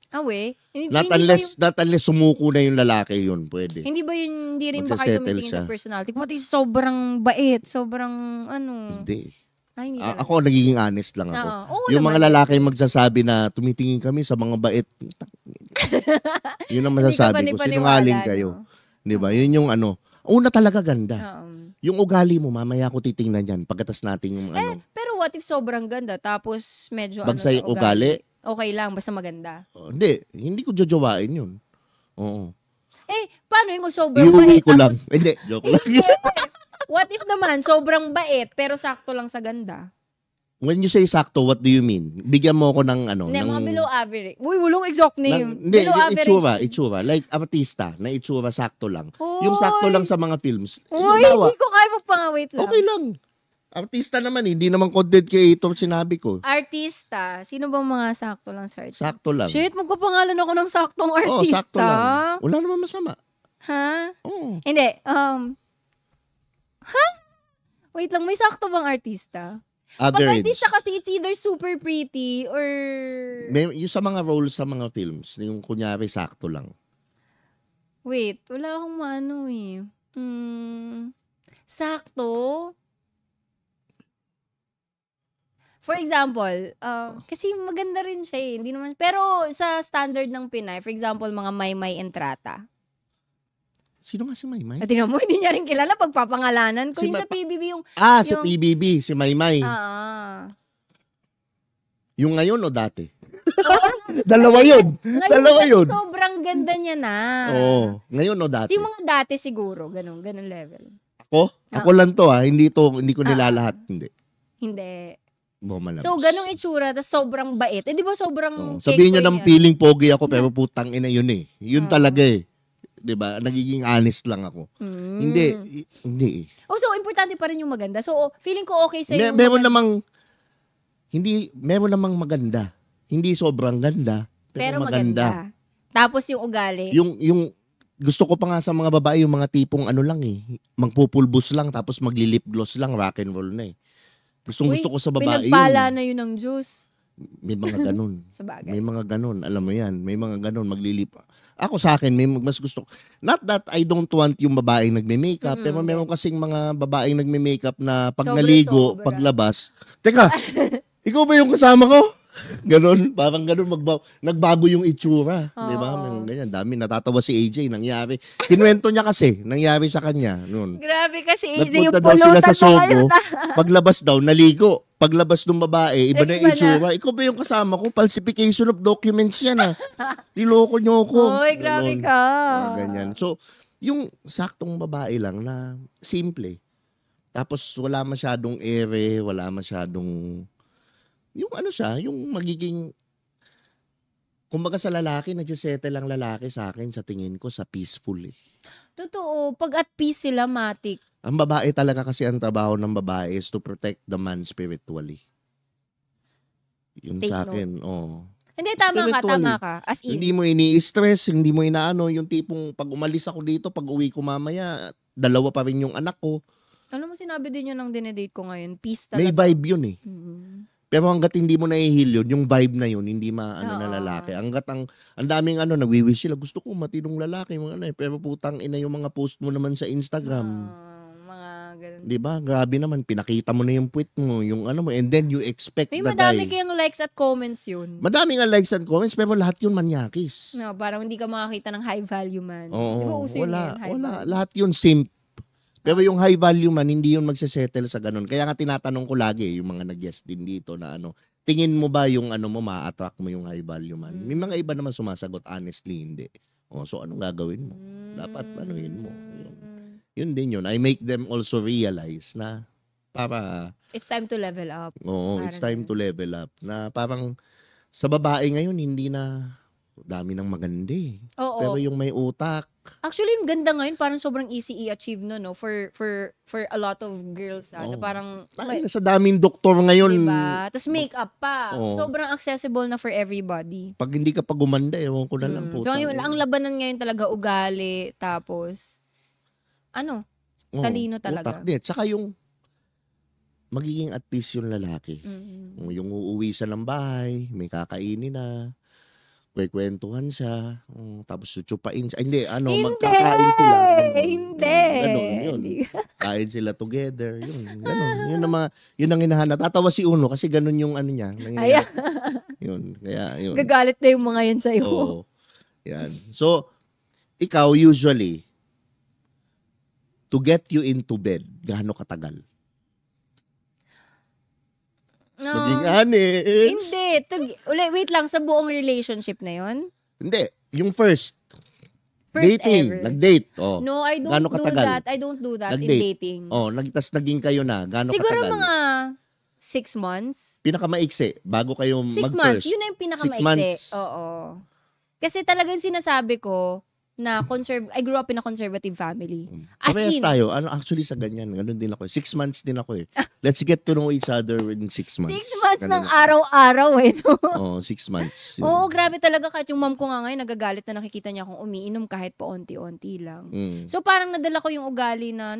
Not unless sumuko na yung lalaki yun, pwede. Hindi ba yun, hindi rin ba kayo tumitingin sa personality? What if sobrang bait, sobrang Hindi. Ay, hindi ako nagiging honest lang ako. Yung mga lalaki magsasabi na tumitingin kami sa mga bait. Yun ang masasabi ko. Sinungaling kayo. Di ba? Yun yung ano. Una talaga ganda. Oo. Yung ugali mo, mamaya ko titingnan yan. Pagkatas natin yung ano. Pero what if sobrang ganda tapos medyo Bagsay sa ugali? Okay lang, basta maganda. Hindi ko jojowain yun. Oo. Paano yung sobrang Iuwi bait? ko lang. Tapos, Hindi, joke lang. what if naman, sobrang bait, pero sakto lang sa ganda? When you say sakto, what do you mean? Bigyan mo ako ng ano. Hindi, ng, mga below average. Uy, walong exact name. Hindi, Below yung average. itsura. Like artista, na itsura, sakto lang. Uy. Yung sakto lang sa mga films. Uy, Halimbawa, hindi ko kaya magpangawait lang. okay lang. Artista naman, hindi naman content creator sinabi ko. Artista. Sino bang mga sakto lang sa artista? Sakto lang. Shit, magpapangalan ako ng saktong artista. Oo, sakto lang. Wala naman masama. Ha? Oo. Hindi. Wait lang, may sakto bang artista? Pag Average. artista kasi, it's either super pretty or... Yung sa mga roles sa mga films, yung kunyari sakto lang. Wait, wala akong maano eh. Sakto? For example, kasi maganda rin siya eh. Hindi naman, pero sa standard ng Pinay, for example, mga Maymay Entrata. Sino nga si Maymay? At mo, hindi niya rin kilala pagpapangalanan. Kung Si yung sa PBB yung... Si yung- PBB, si Maymay. Yung ngayon o dati? Dalawa yun. Ngayon, Dalawa yun. sobrang ganda niya na. Oo. Ngayon o dati? Yung mga dati siguro, ganun level. Ako? Ako lang to ha. Hindi ko nilalahat. Hindi. Hindi. Bumalabas. So, ganung itsura, tas sobrang bait. Di ba sobrang... Sabihin nyo cake ng boy feeling pogi ako, pero putang ina yun eh. Yun Oo. talaga eh. 'Di ba? Nagiging honest lang ako. Hindi eh. So, importante pa rin yung maganda. So, feeling ko okay sa'yo. Meron namang maganda. Hindi sobrang ganda, pero maganda. Tapos yung ugali. Yung gusto ko pa nga sa mga babae, yung mga tipong ano lang eh, magpupulbos lang, tapos magli-lip gloss lang, rock and roll na eh. Gusto ko sa babae pinagpala yun. na yun ng juice. May mga ganun. Sa bagay. May mga ganun. Alam mo yan. May mga ganun. Maglilip. Ako sa akin, mas gusto. Not that I don't want yung babaeng nagme-makeup. Pero meron kasing mga babaeng nagme-makeup na pag naligo, Sobra. paglabas. Teka, ikaw ba yung kasama ko? Ganon. Parang ganon. Nagbago yung itsura. Di ba? May ganyan. Dami. Natatawa si AJ. Nangyari. Kinuwento niya kasi. Nangyari sa kanya. Noon. Grabe kasi AJ yung Nagpunta daw sila pulutan sa mo ngayon. Sogo. Paglabas daw, naligo. Paglabas ng babae, iba na yung Iba na. itsura. Ikaw ba yung kasama ko? Falsification of documents yan ah. Niloko niyo ako. Oy, grabe Ganon. ka. Ganyan. So, yung saktong babae lang na simple. Tapos wala masyadong ere, wala masyadong... Yung ano siya, yung magiging... Kumbaga sa lalaki, nagsisettle lang lalaki sa akin sa tingin ko sa peaceful eh. Totoo. Pag at peace sila, matik. Ang babae talaga kasi ang trabaho ng babae is to protect the man spiritually. Yun Take sa akin, Hindi, tama Spiritually. ka. As in. Hindi mo ini-stress, hindi mo inaano, yung tipong pag umalis ako dito, pag uwi ko mamaya, dalawa pa rin yung anak ko. Alam mo, sinabi din yun ng dinedate ko ngayon. Peace talaga. May vibe yun eh. Mhm. Pero hanggat hindi mo nahihil yun, yung vibe na yun, hindi maano na Oo. lalaki. Hanggat ang daming nagwi-wish sila, gusto ko matinong lalaki, mga pero putang ina yung mga post mo naman sa Instagram. Mga ganun. Di ba? Grabe naman, pinakita mo na yung puwit mo, yung ano mo, and then you expect May the madami guy. kayang likes at comments yun. Madami nga likes and comments, pero lahat yun manyakis. No, parang hindi ka makakita ng high value man. Oo, Di ba uso yun wala, ngayon, high wala. value? Lahat yun simp. Pero yung high value man, hindi yun magsesettle sa ganun. Kaya nga tinatanong ko lagi, yung mga nag-guest din dito na tingin mo ba yung mo, ma-attract mo yung high value man? May mga iba naman sumasagot, honestly, hindi. So anong gagawin mo? Dapat anuhin mo. Yun din yun. I make them also realize na para, It's time to level up. it's Parang time to level up. Na parang sa babae ngayon, hindi na dami ng maganda eh. Oo. Pero yung may utak, Actually, yung ganda ngayon, parang sobrang easy i-achieve no, for a lot of girls. Oo. Parang, ay, nasa daming doktor ngayon. diba? Tapos makeup pa. Oo. Sobrang accessible na for everybody. Pag hindi ka pa gumanda, ewan ko na lang po. So, ang labanan ngayon talaga, ugali, tapos, talino talaga. Utak din. Tsaka yung magiging at peace yung lalaki. Mhm. Yung uuwi siya ng bahay, may kakainin na, kwekwentuhan siya, tapos suchupain siya. Hindi, magkakain sila. Hindi. Ganon, yun. Kain sila together. Yun, ganon. Yun ang hinahanap. Tatawa si Uno kasi ganon yung niya. Ay, Yun, kaya yun. gagalit na yung mga yun sa'yo. Oo. Yan. So, ikaw usually, to get you into bed, gaano katagal? No. Maging honest. Hindi. Wait lang, sa buong relationship na yon? Hindi. Yung first First dating. ever. Nag-date. Oh. No, I don't Gaano do katagal? that. I don't do that in Nag-date. dating. Oh, tas naging kayo na. Gaano Siguro katagal? mga 6 months. Pinakamaiksi bago kayo 6 months. mag-first. Yun na yung 6 pinakamaiksi. months. Oo. Kasi talagang sinasabi ko na I grew up in a conservative family. As Parehas in, tayo. Actually, sa ganyan. Ganun din ako. 6 months din ako eh. Let's get to know each other in 6 months. 6 months Ganun ng ako. araw-araw eh. No? Oo, 6 months. Oo, grabe talaga. Kahit yung mom ko nga ngayon, nagagalit na nakikita niya akong umiinom kahit pa onti-onti lang. So parang nadala ko yung ugali na,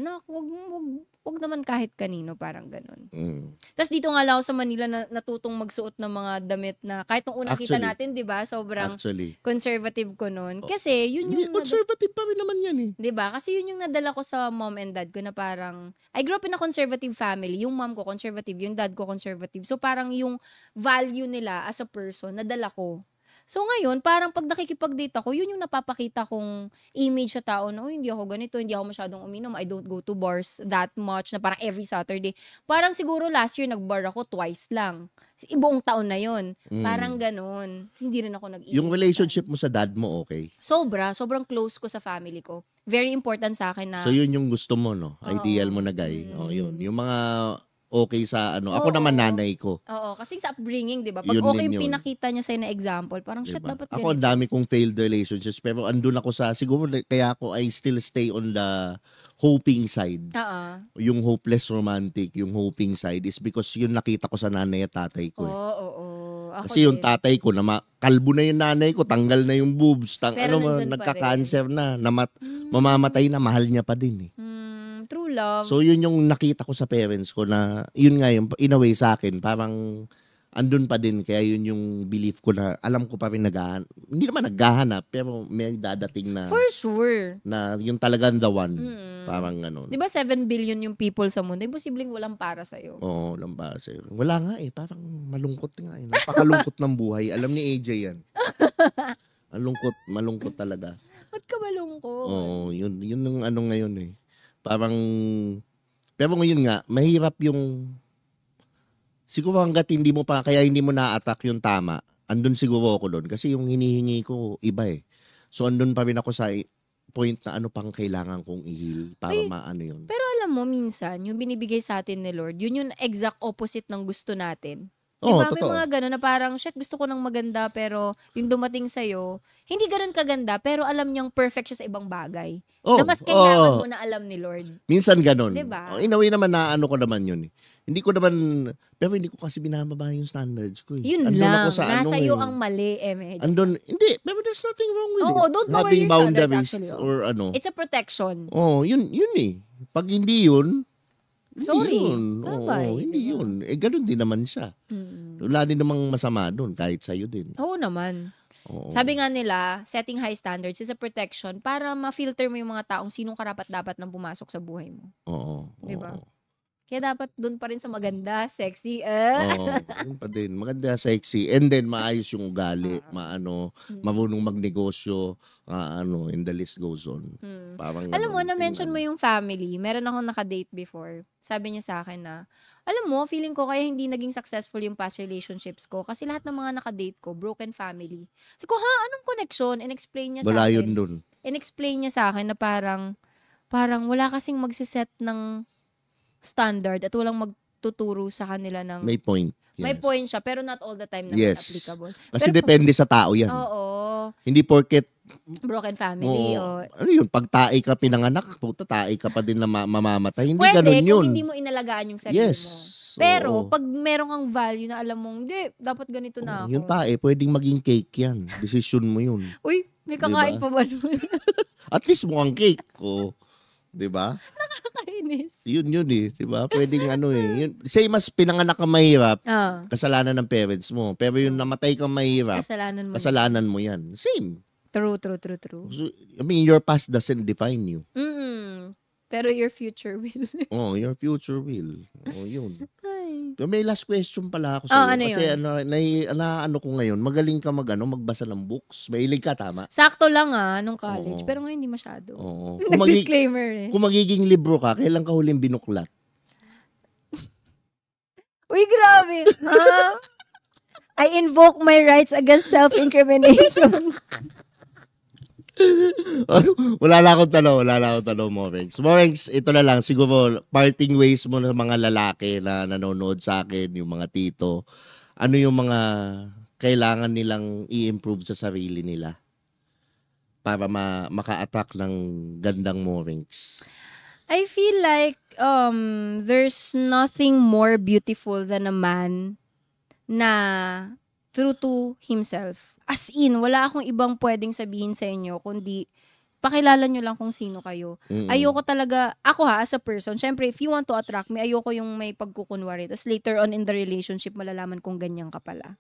wag naman kahit kanino, parang ganun. Tapos dito nga lang ako sa Manila na natutong magsuot ng mga damit na kahit nung unang kita natin, di ba? Sobrang conservative ko nun. Kasi yun yung... Conservative pa rin naman yan eh. Di ba? Kasi yun yung nadala ko sa mom and dad ko na parang, I grew up in a conservative family. Yung mom ko conservative, yung dad ko conservative. So parang yung value nila as a person, nadala ko. So ngayon, parang pag nakikipag-date ako, yun yung napapakita kong image sa tao na, hindi ako ganito, hindi ako masyadong uminom, I don't go to bars that much, na parang every Saturday. Parang siguro last year, nag-bar ako twice lang. Ibuong taon na yun. Parang ganun. Hindi rin ako nag-inom. Yung relationship mo sa dad mo, okay? Sobrang close ko sa family ko. Very important sa akin na... So yun yung gusto mo, no? Ideal mo na guy. Yun. Yung mga okay sa ano. Ako naman nanay ko. Oo, kasi sa upbringing, 'di ba? Pag Yun okay din yung yun. pinakita niya sa'yo na example, parang Diba? shit, dapat Ako, ang dami kong failed relationships, pero andun ako sa, siguro kaya ako, I still stay on the hoping side. Yung hopeless romantic, yung hoping side is because yun nakita ko sa nanay at tatay ko. Oo. Ako Kasi yung din. tatay ko, kalbo na yung nanay ko, tanggal na yung boobs, Pero nandyan pa nagka-cancer na, mamamatay na, mahal niya pa din eh. True love. So yun yung nakita ko sa parents ko na, yun nga yung in a way sa akin, parang andun pa din, kaya yun yung belief ko na alam ko pa rin hindi naman naghahanap, pero may dadating na, For sure. na yung talagang the one, parang ano. Di ba 7 billion yung people sa mundo? Imposibleng walang para sa'yo. Oo, lamba sa'yo. Wala nga eh, parang malungkot nga eh. Napakalungkot ng buhay. Alam ni AJ yan. Malungkot talaga. Ba't ka malungkot? Oo, yun yung ano ngayon eh. Parang, pero ngayon nga, mahirap yung, siguro hanggat kaya hindi mo na-attack yung tama, andun siguro ako doon. Kasi yung hinihingi ko, iba eh. So andun pa rin ako sa point na ano pang kailangan kong i-heal para maano yun. Pero alam mo, minsan, yung binibigay sa atin ni Lord, yun yung exact opposite ng gusto natin. Diba? May mga gano'n na parang, shit, gusto ko ng maganda, pero yung dumating sa'yo, hindi gano'n kaganda, pero alam niyang perfect siya sa ibang bagay. Na mas kailangan mo na alam ni Lord. Minsan gano'n. Diba? In a way naman na ano ko naman yun eh. Hindi ko naman, pero hindi ko kasi binababa yung standards ko eh. Yun andun lang, ako sa nasa iyo eh. ang mali medyo. Hindi, pero there's nothing wrong with it. Don't lower Having your standards boundaries actually. or ano. It's a protection. Yun eh. Pag hindi yun, Sorry. Yun. Hindi yun. Ganun din naman siya. Wala din namang masama doon, kahit sa'yo din. Oo naman. Sabi nga nila, setting high standards is a protection para ma-filter mo yung mga taong sinong karapat-dapat nang pumasok sa buhay mo. Diba? Kaya dapat doon pa rin sa maganda, sexy. Yun pa din. Maganda, sexy. And then, maayos yung ugali. Marunong magnegosyo. And the list goes on. Parang alam mo, na-mention mo yung family. Meron akong nakadate before. Sabi niya sa akin na, alam mo, feeling ko kaya hindi naging successful yung past relationships ko. Kasi lahat ng mga nakadate ko, broken family. Sabi ko, anong connection? In-explain niya sa akin. Wala yun dun. In-explain niya sa akin na parang wala kasing magsiset ng standard at walang magtuturo sa kanila ng... May point. Yes. May point siya, pero not all the time naman applicable. Kasi pero, depende sa tao yan. Oo. Hindi porket... Broken family. Ano yun? Pag tae ka pinanganak, puta, tae ka pa din na mamamatay. Hindi pwede, ganun yun. kung hindi mo inalagaan yung sarili mo. Pero, pag meron kang value na alam mong, hindi, dapat ganito na ako. Yung tae, pwedeng maging cake yan. Decision mo yun. Uy, may kakain pa ba nun? At least mukhang cake. Diba? Nakakainis. Yun eh. Diba? Pwedeng Yun, say mas pinanganak kang mahirap, kasalanan ng parents mo. Pero yung namatay kang mahirap, kasalanan mo yan. Same. True. So, I mean, your past doesn't define you. Pero your future will. Your future will. Yun. May last question pala ako sa'yo. Ano Kasi yun? ano ko ngayon, magaling ka magbasa ng books. Mahilig ka, tama? Sakto lang nung college. Oo. Pero ngayon hindi masyado. Oo. Nag-disclaimer Kung magiging libro ka, kailan ka huling binuklat? Uy, grabe. Ha? I invoke my rights against self-incrimination. Wala na akong tanong, Morengs. Morengs, ito na lang. Siguro, parting ways mo sa mga lalaki na nanonood sa akin, yung mga tito. Ano yung mga kailangan nilang i-improve sa sarili nila para maka-attack ng gandang Morengs? I feel like there's nothing more beautiful than a man na true to himself. As in, wala akong ibang pwedeng sabihin sa inyo kundi pakilala nyo lang kung sino kayo. Ayoko talaga, ako as a person, syempre if you want to attract me, ayoko yung may pagkukunwari. Tapos later on in the relationship, malalaman kung ganyan ka pala.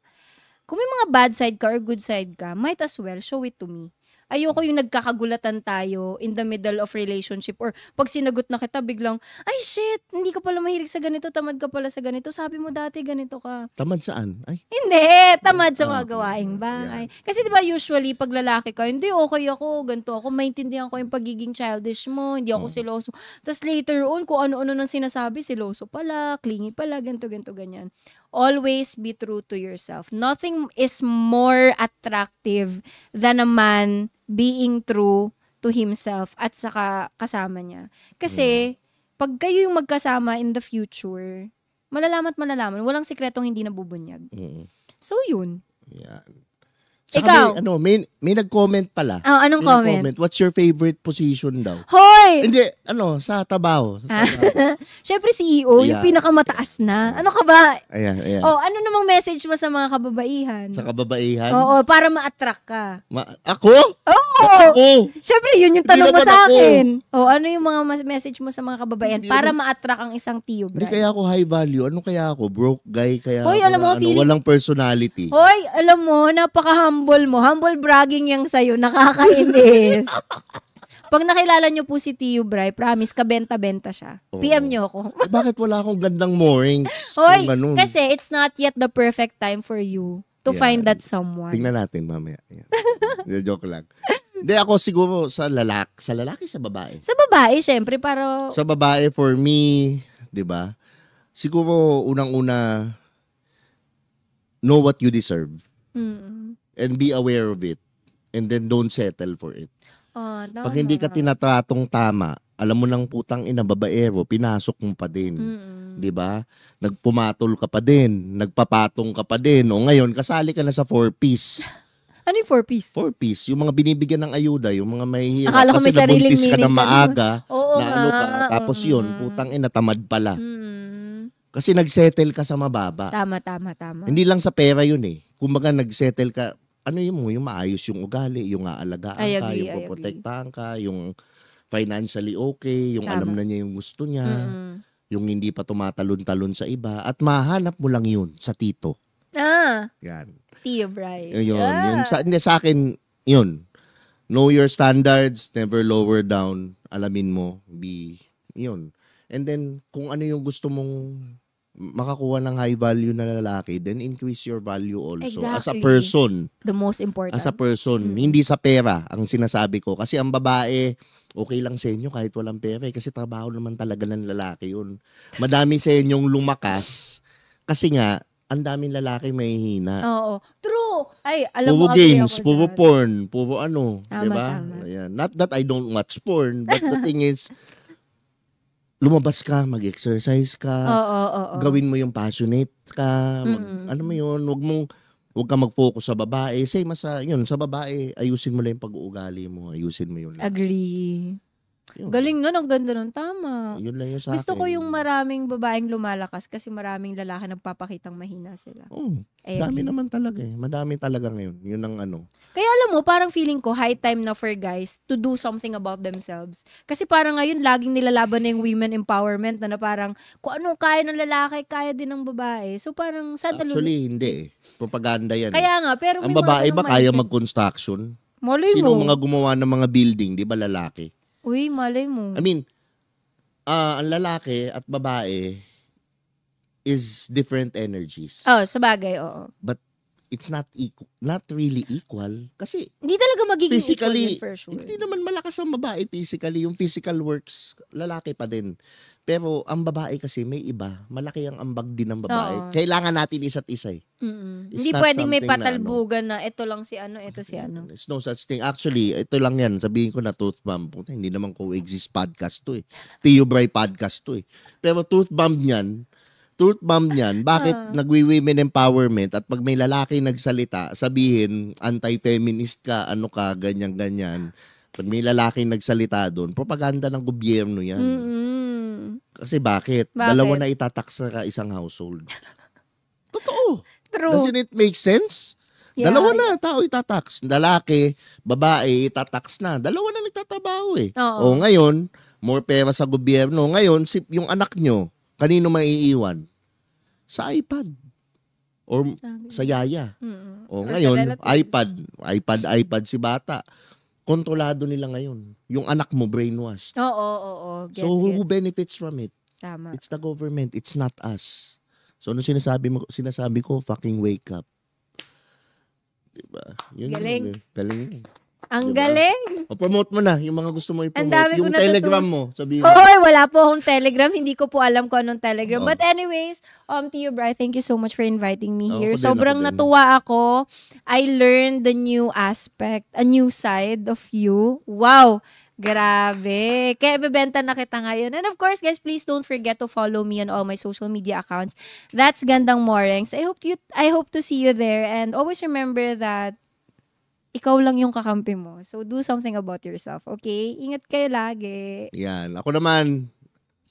Kung may mga bad side ka or good side ka, might as well show it to me. Ayoko yung nagkakagulatan tayo in the middle of relationship or pag sinagot na kita biglang, ay shit, hindi ka pala mahilig sa ganito, tamad ka pala sa ganito. Sabi mo dati ganito ka. Tamad saan? Ay. Hindi, tamad sa mga gawaing bahay. Kasi di ba usually pag lalaki ka, hindi okay ako, ganito ako, maintindihan ko yung pagiging childish mo, hindi ako siloso. Tapos later on, kung ano-ano nang sinasabi, siloso pala, clingy pala, ganito, ganyan. Always be true to yourself. Nothing is more attractive than a man being true to himself at saka kasama niya. Kasi, pag kayo yung magkasama in the future, malalaman, walang sikretong hindi nabubunyag. So, yun. Yan. Saka Ikaw? may nag-comment pala. Anong comment? What's your favorite position daw? Hoy! Hindi, sa trabaho. Siyempre CEO, yung pinakamataas na. Ano ka ba? Ayan. Ano namang message mo sa mga kababaihan? Sa kababaihan? Oo, para ma-attract ka. Ako? Oo! Ako? Siyempre, yun yung Hindi tanong mo naman sa ako. akin. Ano yung mga message mo sa mga kababaihan Hindi para naman. ma-attract ang isang tiyo, Hindi Brad? kaya ako high value. Ano kaya ako? Broke guy kaya Hoy, ako alam mo, feeling- walang personality. Hoy, alam mo, napaka-humble mo. Humble bragging yang sa'yo. Nakakainis. Pag nakilala nyo po si Tio Bray, promise, kabenta-benta siya. Oo. PM nyo ako. Bakit wala akong gandang Morengs? Hoy, Kung ganun. kasi it's not yet the perfect time for you to Yan. find that someone. Tingnan natin mamaya. Yan. Joke lang. Hindi, ako siguro sa lalaki, sa babae. Sa babae, syempre, para... Sa babae, for me, di ba? Siguro, unang-una, know what you deserve. And be aware of it. And then don't settle for it. Tama. Pag hindi ka tinatratong tama, alam mo ng putang ina, babaero, pinasok mo pa din. 'Di ba? Nagpumatol ka pa din, nagpapatong ka pa din. O ngayon, kasali ka na sa 4-piece. Ano yung 4-piece? 4-piece, yung mga binibigyan ng ayuda, yung mga mahihirap. Akala ko may kasi sariling nabuntis ka meaning ng ka maaga, Oo na ano ka. nga. Tapos yun, putang ina, tamad pala. Kasi nagsettle ka sa mababa. Tama. Hindi lang sa pera yun eh. Kumbaga nagsettle ka, ano yung maayos yung ugali, yung aalagaan I ka, agree, yung poprotektahan ka, yung financially okay, yung alam na niya yung gusto niya, yung hindi pa tumatalon-talon sa iba, at mahanap mo lang yun sa tito. Yan. Tio Bray. Yun. Sa akin, yun. Know your standards, never lower down. Alamin mo, yun. And then, kung ano yung gusto mong makakuha ng high value na lalaki, then increase your value also. Exactly. As a person. The most important. As a person. Hindi sa pera ang sinasabi ko. Kasi ang babae, okay lang sa inyo kahit walang pera. Kasi trabaho naman talaga ng lalaki yun. Madami sa inyong lumakas. Kasi nga, ang daming lalaki may hina. Oo. True. Ay, alam Puro mo, agree games, ako puro dyan. porn, puro ano. Tama, Diba? tama. Ayan. Not that I don't watch porn, but the thing is, lumabas ka, mag-exercise ka, Oo. gawin mo yung passionate ka, ano mo yun, huwag ka mag-focus sa babae. Same sa babae, ayusin mo lang yung pag-uugali mo, ayusin mo yun lang. Agree. Yun. Galing nun, ang ganda nun. Tama. Yun lang yun sa Gusto akin. ko yung maraming babaeng lumalakas kasi maraming lalaki nagpapakitang mahina sila. Oh, Ayan. dami naman talaga eh. Madami talaga ngayon. Yun ang ano. Kaya alam mo, parang feeling ko, high time na for guys to do something about themselves. Kasi parang ngayon, laging nilalaban na yung women empowerment na parang, kung anong kaya ng lalaki, kaya din ng babae. So parang, Actually, hindi eh. Propaganda yan. Kaya nga, pero Ang may babae mga ba ganung kaya mindset. mag-construction? Malay Sino mo. mga gumawa ng mga building, di ba lalaki? Uy, malay mo. I mean, ang lalaki at babae, is different energies. Oh, sabagay, oo. But it's not really equal. Kasi Hindi talaga magiging physically, equal yun for sure. hindi naman malakas ang babae physically. Yung physical works, lalaki pa din. Pero ang babae kasi may iba. Malaki ang ambag din ng babae. Oo. Kailangan natin isa't isa eh. It's Hindi not pwedeng may something na patalbugan na ito lang si ano, ito si ano. There's no such thing. Actually, ito lang yan. Sabihin ko na Tooth Bomb. Puta, hindi naman coexist podcast to eh. Tio Bray podcast to eh. Pero Tooth Bomb niyan, bakit nagwi-women empowerment at pag may lalaki nagsalita, sabihin, anti-feminist ka, ano ka, ganyan-ganyan. Pag may lalaki nagsalita doon, propaganda ng gobyerno yan. Kasi bakit? Dalawa na itataksa ka isang household. Totoo. True. Doesn't it make sense? Yeah. Dalawa na tao itatax. Lalaki, babae, itatax na. Dalawa na nagtatrabaho eh. Oo. O ngayon, more pera sa gobyerno. Ngayon, yung anak nyo, kanino maiiwan? Sa iPad. Or sa yaya. O Or ngayon, sa iPad si bata. Kontrolado nila ngayon. Yung anak mo brainwashed. Oo. Gets, So who gets. benefits from it? Tama. It's the government. It's not us. So ano sinasabi ko, fucking wake up. Diba? Yun Galing. Galing. Ang Diba? galing. O promote mo na yung mga gusto mo i-promote. Ang dami ko Yung natutunan. Telegram mo, sabihin mo. Hoy, wala po akong Telegram. Hindi ko po alam kung anong Telegram. Oh. But anyways, Tio Bri, thank you so much for inviting me Ako here. din, Sobrang ako din. natuwa ako. I learned the new aspect, a new side of you. Wow! Grabe. Kaya ibebenta na kita ngayon. And of course, guys, please don't forget to follow me on all my social media accounts. That's Gandang Morengs. I hope to see you there. And always remember that ikaw lang yung kakampi mo. So, do something about yourself, okay? Ingat kayo lagi. Yan. Ako naman,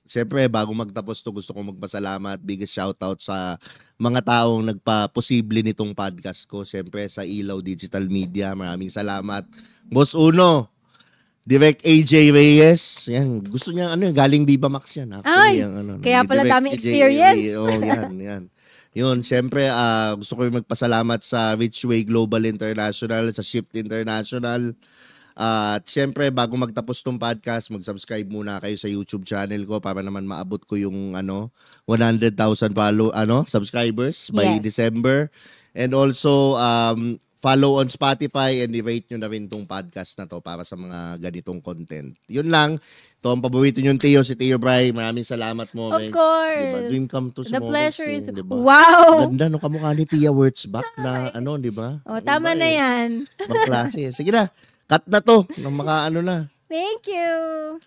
syempre, bago magtapos to, gusto kong magpasalamat. Biggest shoutout sa mga taong nagpa-posible nitong podcast ko. Syempre, sa Ilaw Digital Media. Maraming salamat. Boss Uno, Direct AJ Reyes. Yan. Gusto niya, galing Viva Max yan. Actually, Ay, kaya pala Direct daming AJ experience. Reyes. Oh, yan. Yun, syempre, gusto ko yung magpasalamat sa Richway Global International, sa Shift International. At syempre, bago magtapos tong podcast, mag-subscribe muna kayo sa YouTube channel ko para naman maabot ko yung 100,000 subscribers by Yes. December. And also, follow on Spotify and i-rate nyo na rin tong podcast na to para sa mga ganitong content. Yun lang. Ito ang paborito nyo Tio, si Tio Bri. Maraming salamat mo. Of course. Diba? Dream come to The pleasure is... diba? Wow! Ganda no kamukha ni Pia Wurtzbach na di ba? Oh, tama Iba na eh. yan. Magklase. Sige na. Cut na to. Nang na. Thank you.